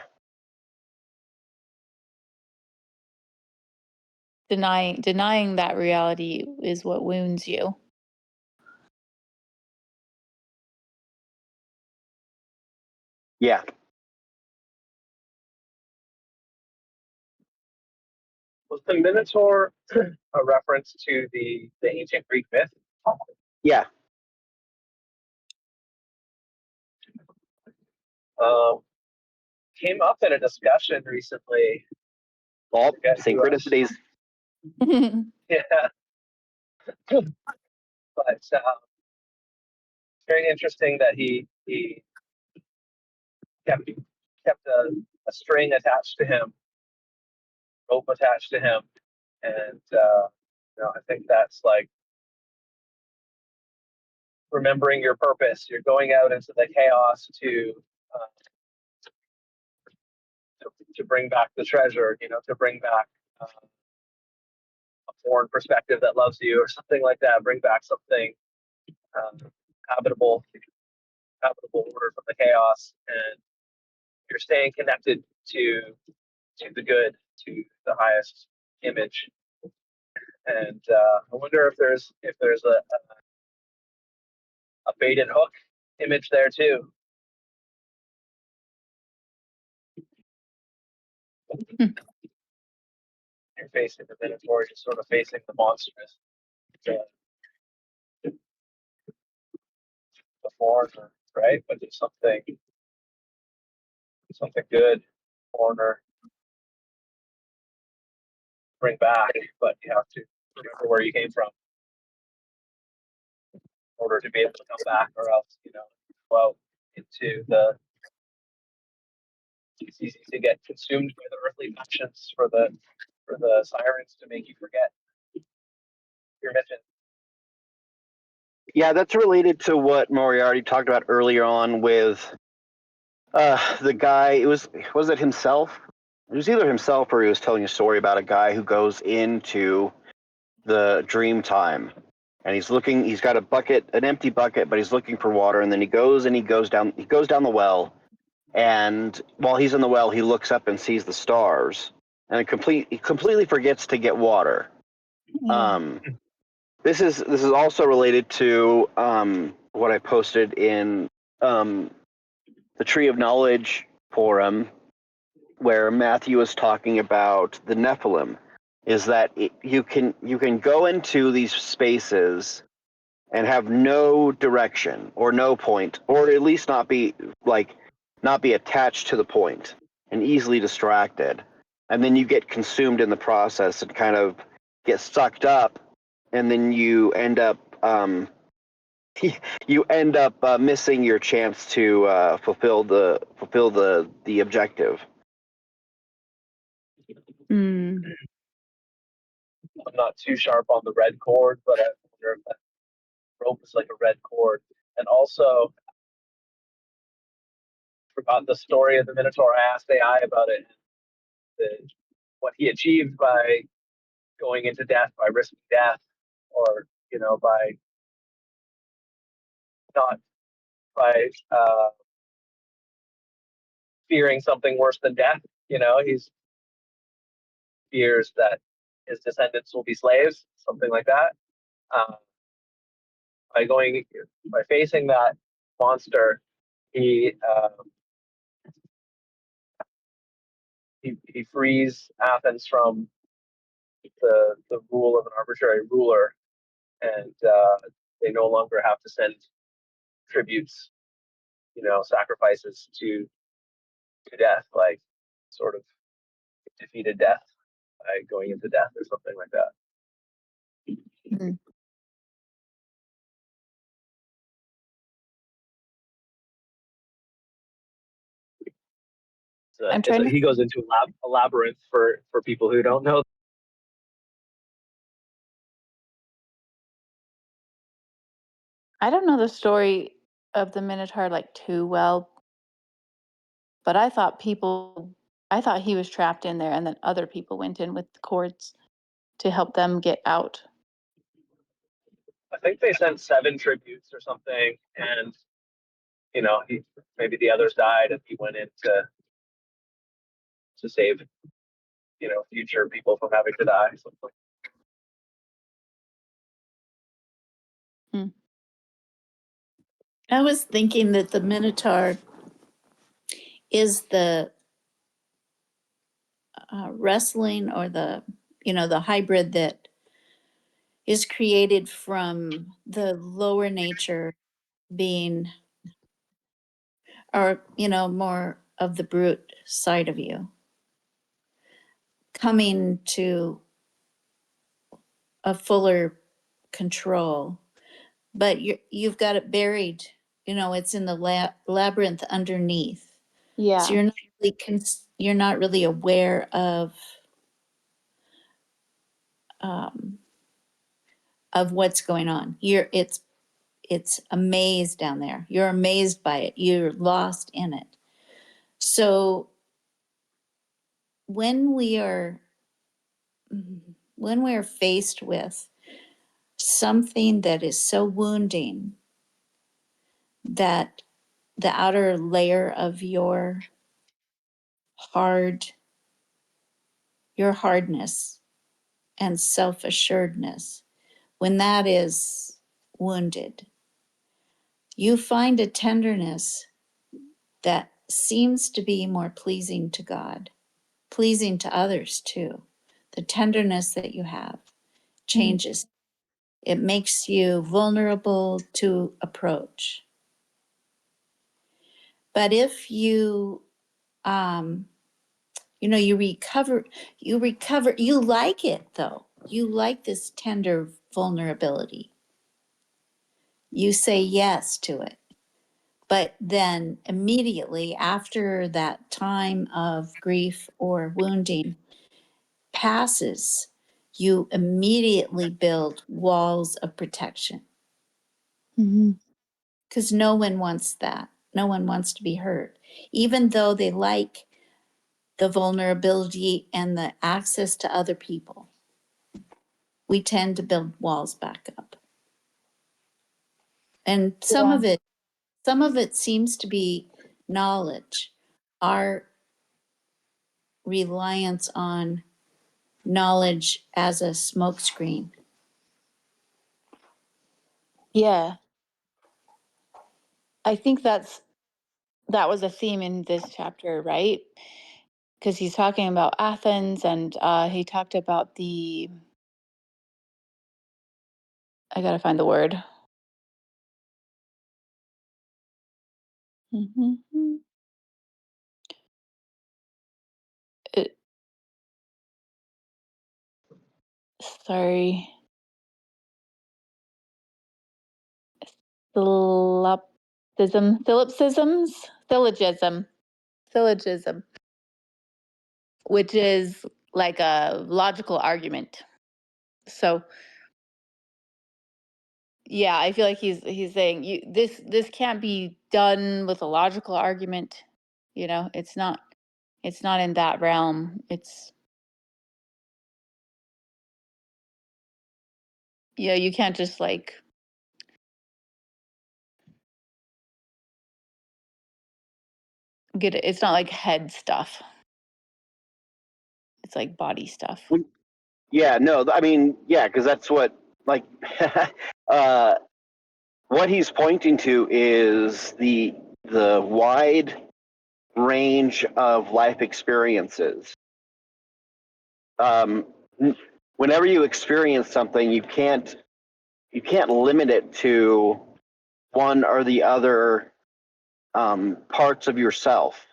Speaker 1: Denying that reality is what wounds you.
Speaker 2: yeah.
Speaker 5: Was the Minotaur a reference to the ancient Greek myth?
Speaker 2: Yeah.
Speaker 5: Came up in a discussion recently.
Speaker 2: All
Speaker 5: Forget who else.
Speaker 2: synchronicities.
Speaker 5: Yeah, but very interesting that he kept a string attached to him, rope attached to him, and I think that's like remembering your purpose. You're going out into the chaos uh, to bring back the treasure, to bring back a foreign perspective that loves you, or something like that. Bring back something habitable order from the chaos, and you're staying connected to the good, to the highest image. And I wonder if there's a bait and hook image there too. You're facing the Minotaur, just sort of facing the monstrous, the foreigner, right? But there's something good, foreigner, bring back, but you have to remember where you came from in order to be able to come back, or else, go out into the. It's easy to get consumed by the earthly passions for the sirens to make you forget your mission.
Speaker 2: Yeah, that's related to what Moriarty talked about earlier on with the guy. Was it himself? It was either himself or he was telling a story about a guy who goes into the dream time, and he's got a bucket, an empty bucket, but he's looking for water, and then he goes down the well, and while he's in the well, he looks up and sees the stars, and he completely forgets to get water.
Speaker 1: Yeah.
Speaker 2: This is also related to what I posted in the Tree of Knowledge forum, where Matthew was talking about the Nephilim. Is that you can go into these spaces and have no direction or no point, or at least not be attached to the point and easily distracted, and then you get consumed in the process and kind of get sucked up, and then you end up missing your chance to fulfill the objective.
Speaker 1: Mm.
Speaker 5: I'm not too sharp on the red cord, but I wonder if that rope is like a red cord. And also, forgot the story of the Minotaur. I asked AI about it, what he achieved by going into death, by risking death, or by not by fearing something worse than death. He's fears that his descendants will be slaves, something like that. Uh, by facing that monster, he he frees Athens from the rule of an arbitrary ruler, and they no longer have to send tributes, sacrifices to death, like sort of defeated death by going into death or something like that.
Speaker 1: Mm. I'm trying to.
Speaker 5: he goes into a labyrinth for people who don't know.
Speaker 1: I don't know the story of the Minotaur like too well, but I thought he was trapped in there, and then other people went in with the cords to help them get out.
Speaker 5: I think they sent 7 tributes or something, and maybe the others died, and he went in to save future people from having to die. Something.
Speaker 4: I was thinking that the Minotaur is the wrestling, or the hybrid that is created from the lower nature being, or more of the brute side of you coming to a fuller control, but you've got it buried. It's in the labyrinth underneath. So
Speaker 1: Yeah.
Speaker 4: you're not really aware of what's going on. It's a maze down there. You're amazed by it. You're lost in it. So when we are faced with something that is so wounding that the outer layer of your hardness and self-assuredness, when that is wounded, you find a tenderness that seems to be more pleasing to God, pleasing to others too. The tenderness that you have changes. It makes you vulnerable to approach. But if you you recover, you like it though. You like this tender vulnerability. You say yes to it. But then immediately after that time of grief or wounding passes, you immediately build walls of protection. Because no one wants that. No one wants to be hurt. Even though they like the vulnerability and the access to other people, we tend to build walls back up. And some of it seems to be knowledge, our reliance on knowledge as a smokescreen.
Speaker 1: Yeah. I think that was a theme in this chapter, right? Because he's talking about Athens, and he talked about I gotta find the word. It, sorry. Syllogism, which is like a logical argument. So yeah, I feel like he's saying this can't be done with a logical argument. It's not in that realm. It's you can't just like get it. It's not like head stuff. It's like body stuff.
Speaker 2: Yeah, no, I mean, yeah, because that's what, like, what he's pointing to is the wide range of life experiences. Whenever you experience something, you can't limit it to one or the other parts of yourself.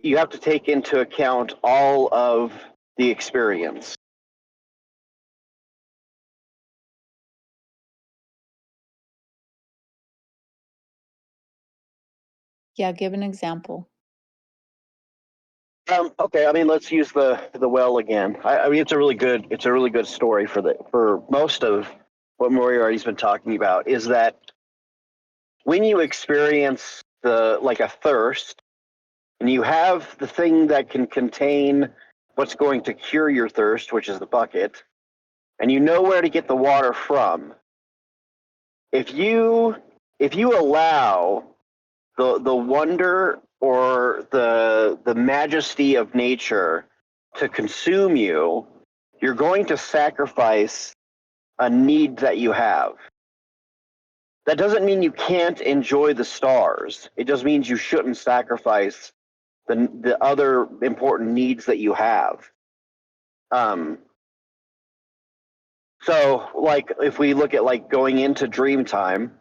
Speaker 2: You have to take into account all of the experience.
Speaker 1: Yeah, give an example.
Speaker 2: Okay, I mean, let's use the well again. I mean, it's a really good story for most of what Moriarty's been talking about. Is that when you experience a thirst, and you have the thing that can contain what's going to cure your thirst, which is the bucket, and you know where to get the water from. If you allow the wonder or the majesty of nature to consume you, you're going to sacrifice a need that you have. That doesn't mean you can't enjoy the stars. It just means you shouldn't sacrifice the other important needs that you have. So, like, if we look at like going into dream time,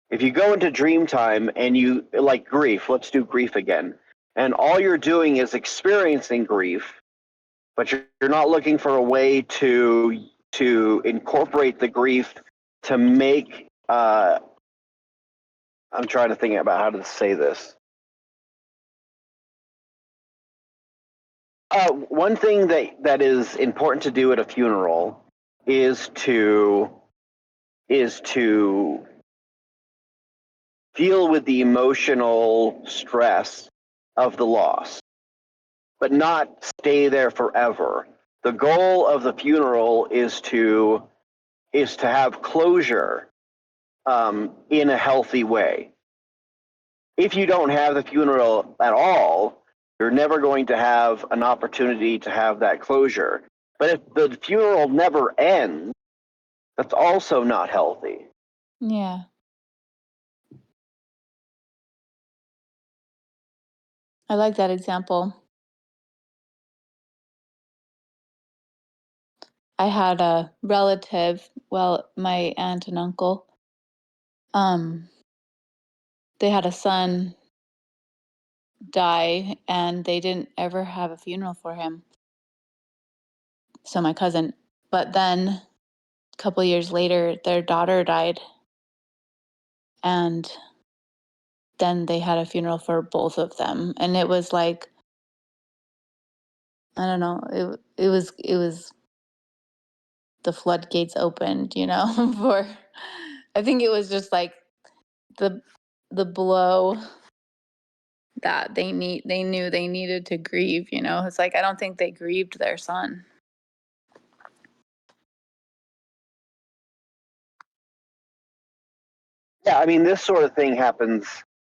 Speaker 2: if you go into dream time and you like grief, let's do grief again, and all you're doing is experiencing grief, but you're not looking for a way to incorporate the grief to make. I'm trying to think about how to say this. One thing that is important to do at a funeral is to deal with the emotional stress of the loss, but not stay there forever. The goal of the funeral is to have closure in a healthy way. If you don't have the funeral at all, you're never going to have an opportunity to have that closure. But if the funeral never ends, that's also not healthy.
Speaker 1: Yeah. I like that example. I had a relative, well, my aunt and uncle, they had a son die and they didn't ever have a funeral for him. So my cousin, but then a couple years later, their daughter died, and then they had a funeral for both of them, and it was like, I don't know, it was the floodgates opened, for, I think it was just like the blow that they knew they needed to grieve. It's like, I don't think they grieved their son.
Speaker 2: Yeah, I mean, this sort of thing happens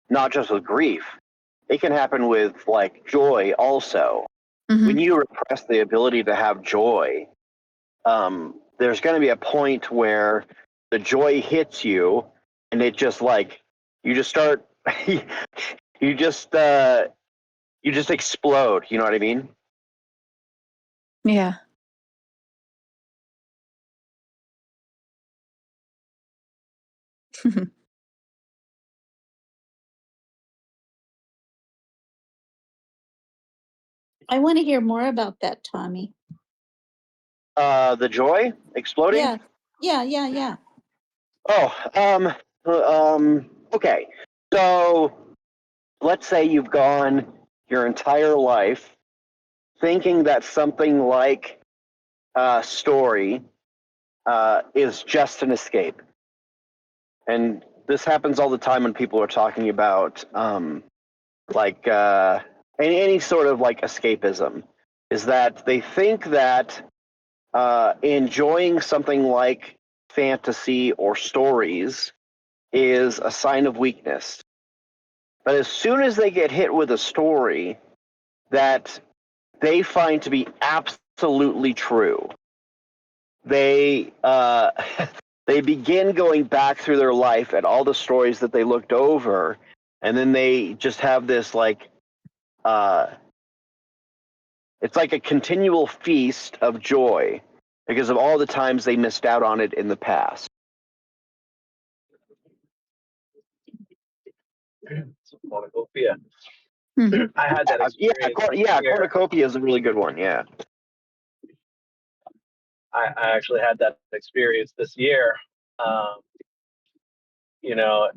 Speaker 2: not just with grief. It can happen with like joy also. When you repress the ability to have joy, there's going to be a point where the joy hits you, and it just like you just start, you just explode. You know what I mean?
Speaker 1: Yeah.
Speaker 4: I want to hear more about that, Tommy.
Speaker 2: The joy exploding.
Speaker 4: Yeah, yeah.
Speaker 2: Oh, okay. So let's say you've gone your entire life thinking that something like a story is just an escape. And this happens all the time when people are talking about like any sort of like escapism, is that they think that enjoying something like fantasy or stories is a sign of weakness. But as soon as they get hit with a story that they find to be absolutely true, they they begin going back through their life at all the stories that they looked over, and then they just have this like it's like a continual feast of joy because of all the times they missed out on it in the past.
Speaker 5: Cornucopia.
Speaker 1: Hmm.
Speaker 5: I had that experience.
Speaker 2: Cornucopia is a really good one. Yeah.
Speaker 5: I actually had that experience this year. You know,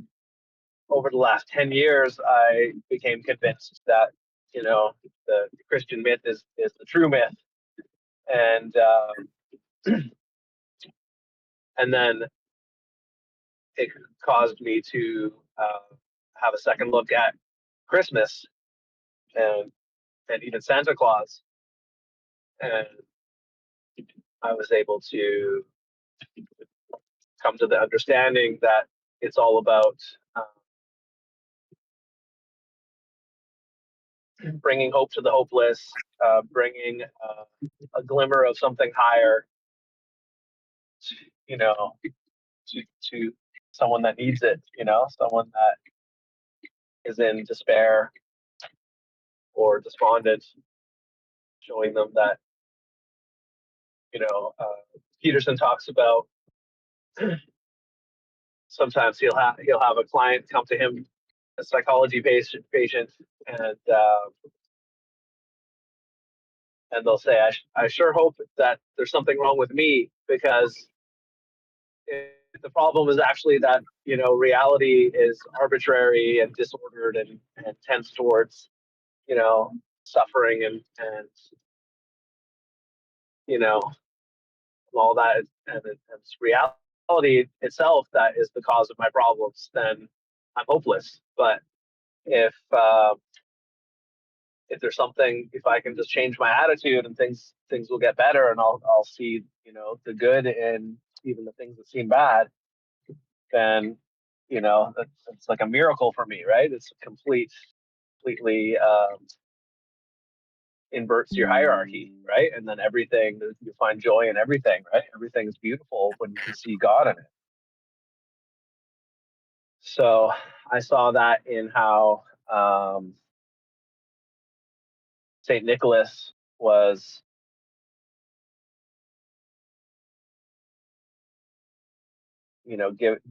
Speaker 5: over the last 10 years, I became convinced that, the Christian myth is the true myth. And and then it caused me to have a second look at Christmas and even Santa Claus. And I was able to come to the understanding that it's all about bringing hope to the hopeless, bringing a glimmer of something higher, you know, to someone that needs it, someone that is in despair or despondent, showing them that, Peterson talks about sometimes he'll have a client come to him, a psychology patient, and they'll say, I sure hope that there's something wrong with me, because if the problem is actually that, reality is arbitrary and disordered and tends towards, suffering and you know, all that, and it's reality itself that is the cause of my problems, then I'm hopeless. But if if there's something, if I can just change my attitude, and things will get better, and I'll see, the good in even the things that seem bad, then, it's like a miracle for me, right? It's completely inverts your hierarchy, right? And then everything, you find joy in everything, right? Everything is beautiful when you can see God in it. So I saw that in how Saint Nicholas was,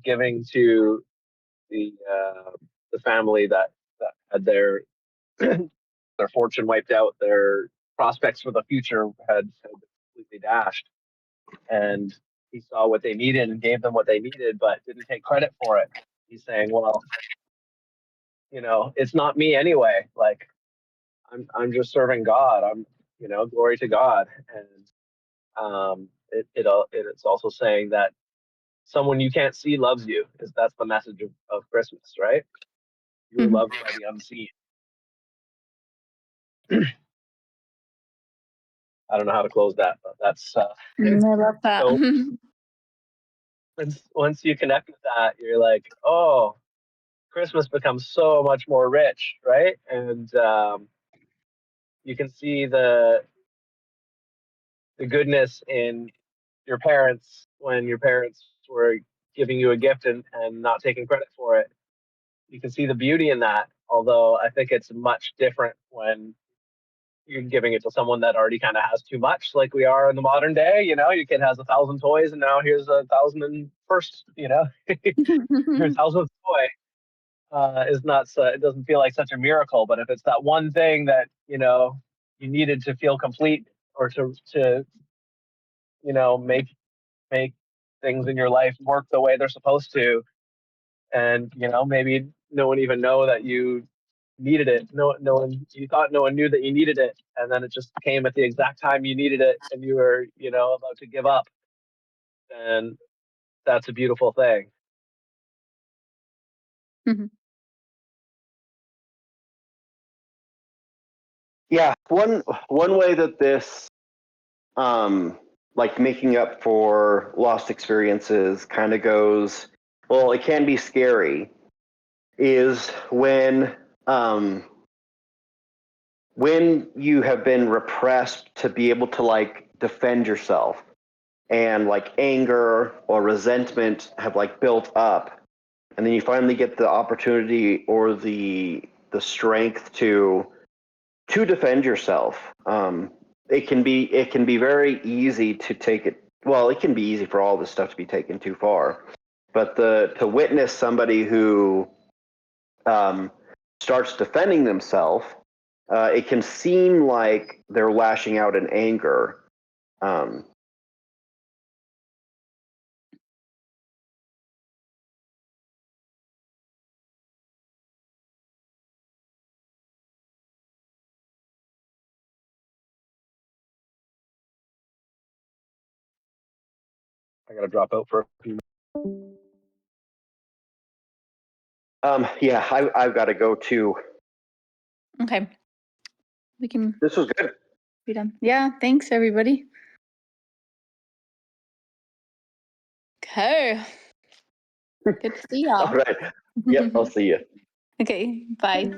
Speaker 5: giving to the family that had their their fortune wiped out, their prospects for the future had completely dashed, and he saw what they needed and gave them what they needed, but didn't take credit for it. He's saying, well, it's not me anyway. Like, I'm just serving God. I'm, glory to God. And it's also saying that someone you can't see loves you. Is That's the message of Christmas, right? You are loved by the unseen. I don't know how to close that, but that's
Speaker 1: I love that.
Speaker 5: so once you connect with that, you're like, oh, Christmas becomes so much more rich, right? And you can see the goodness in your parents when your parents were giving you a gift and not taking credit for it. You can see the beauty in that. Although I think it's much different when you're giving it to someone that already kind of has too much, like we are in the modern day. Your kid has 1,000 toys, and now here's 1,001st. Your 1,000th toy is not. It doesn't feel like such a miracle. But if it's that one thing that you needed to feel complete, or to make things in your life work the way they're supposed to, and maybe no one even know that you needed it. No one, you thought no one knew that you needed it, and then it just came at the exact time you needed it, and you were about to give up. And that's a beautiful thing.
Speaker 2: Yeah, one way that this like making up for lost experiences kind of goes, well, it can be scary, is when you have been repressed to be able to like defend yourself, and like anger or resentment have like built up, and then you finally get the opportunity or the strength to defend yourself. It can be very easy to take it. Well, it can be easy for all this stuff to be taken too far, but to witness somebody who starts defending themselves, it can seem like they're lashing out in anger. Um,
Speaker 5: I gotta drop out for a few.
Speaker 2: Yeah, I've got to go too.
Speaker 1: Okay. We can
Speaker 2: This was good.
Speaker 1: be done. Yeah, thanks everybody. Okay. Good to see
Speaker 2: All
Speaker 1: y'all.
Speaker 2: right. Yep, I'll see you.
Speaker 1: Okay, bye.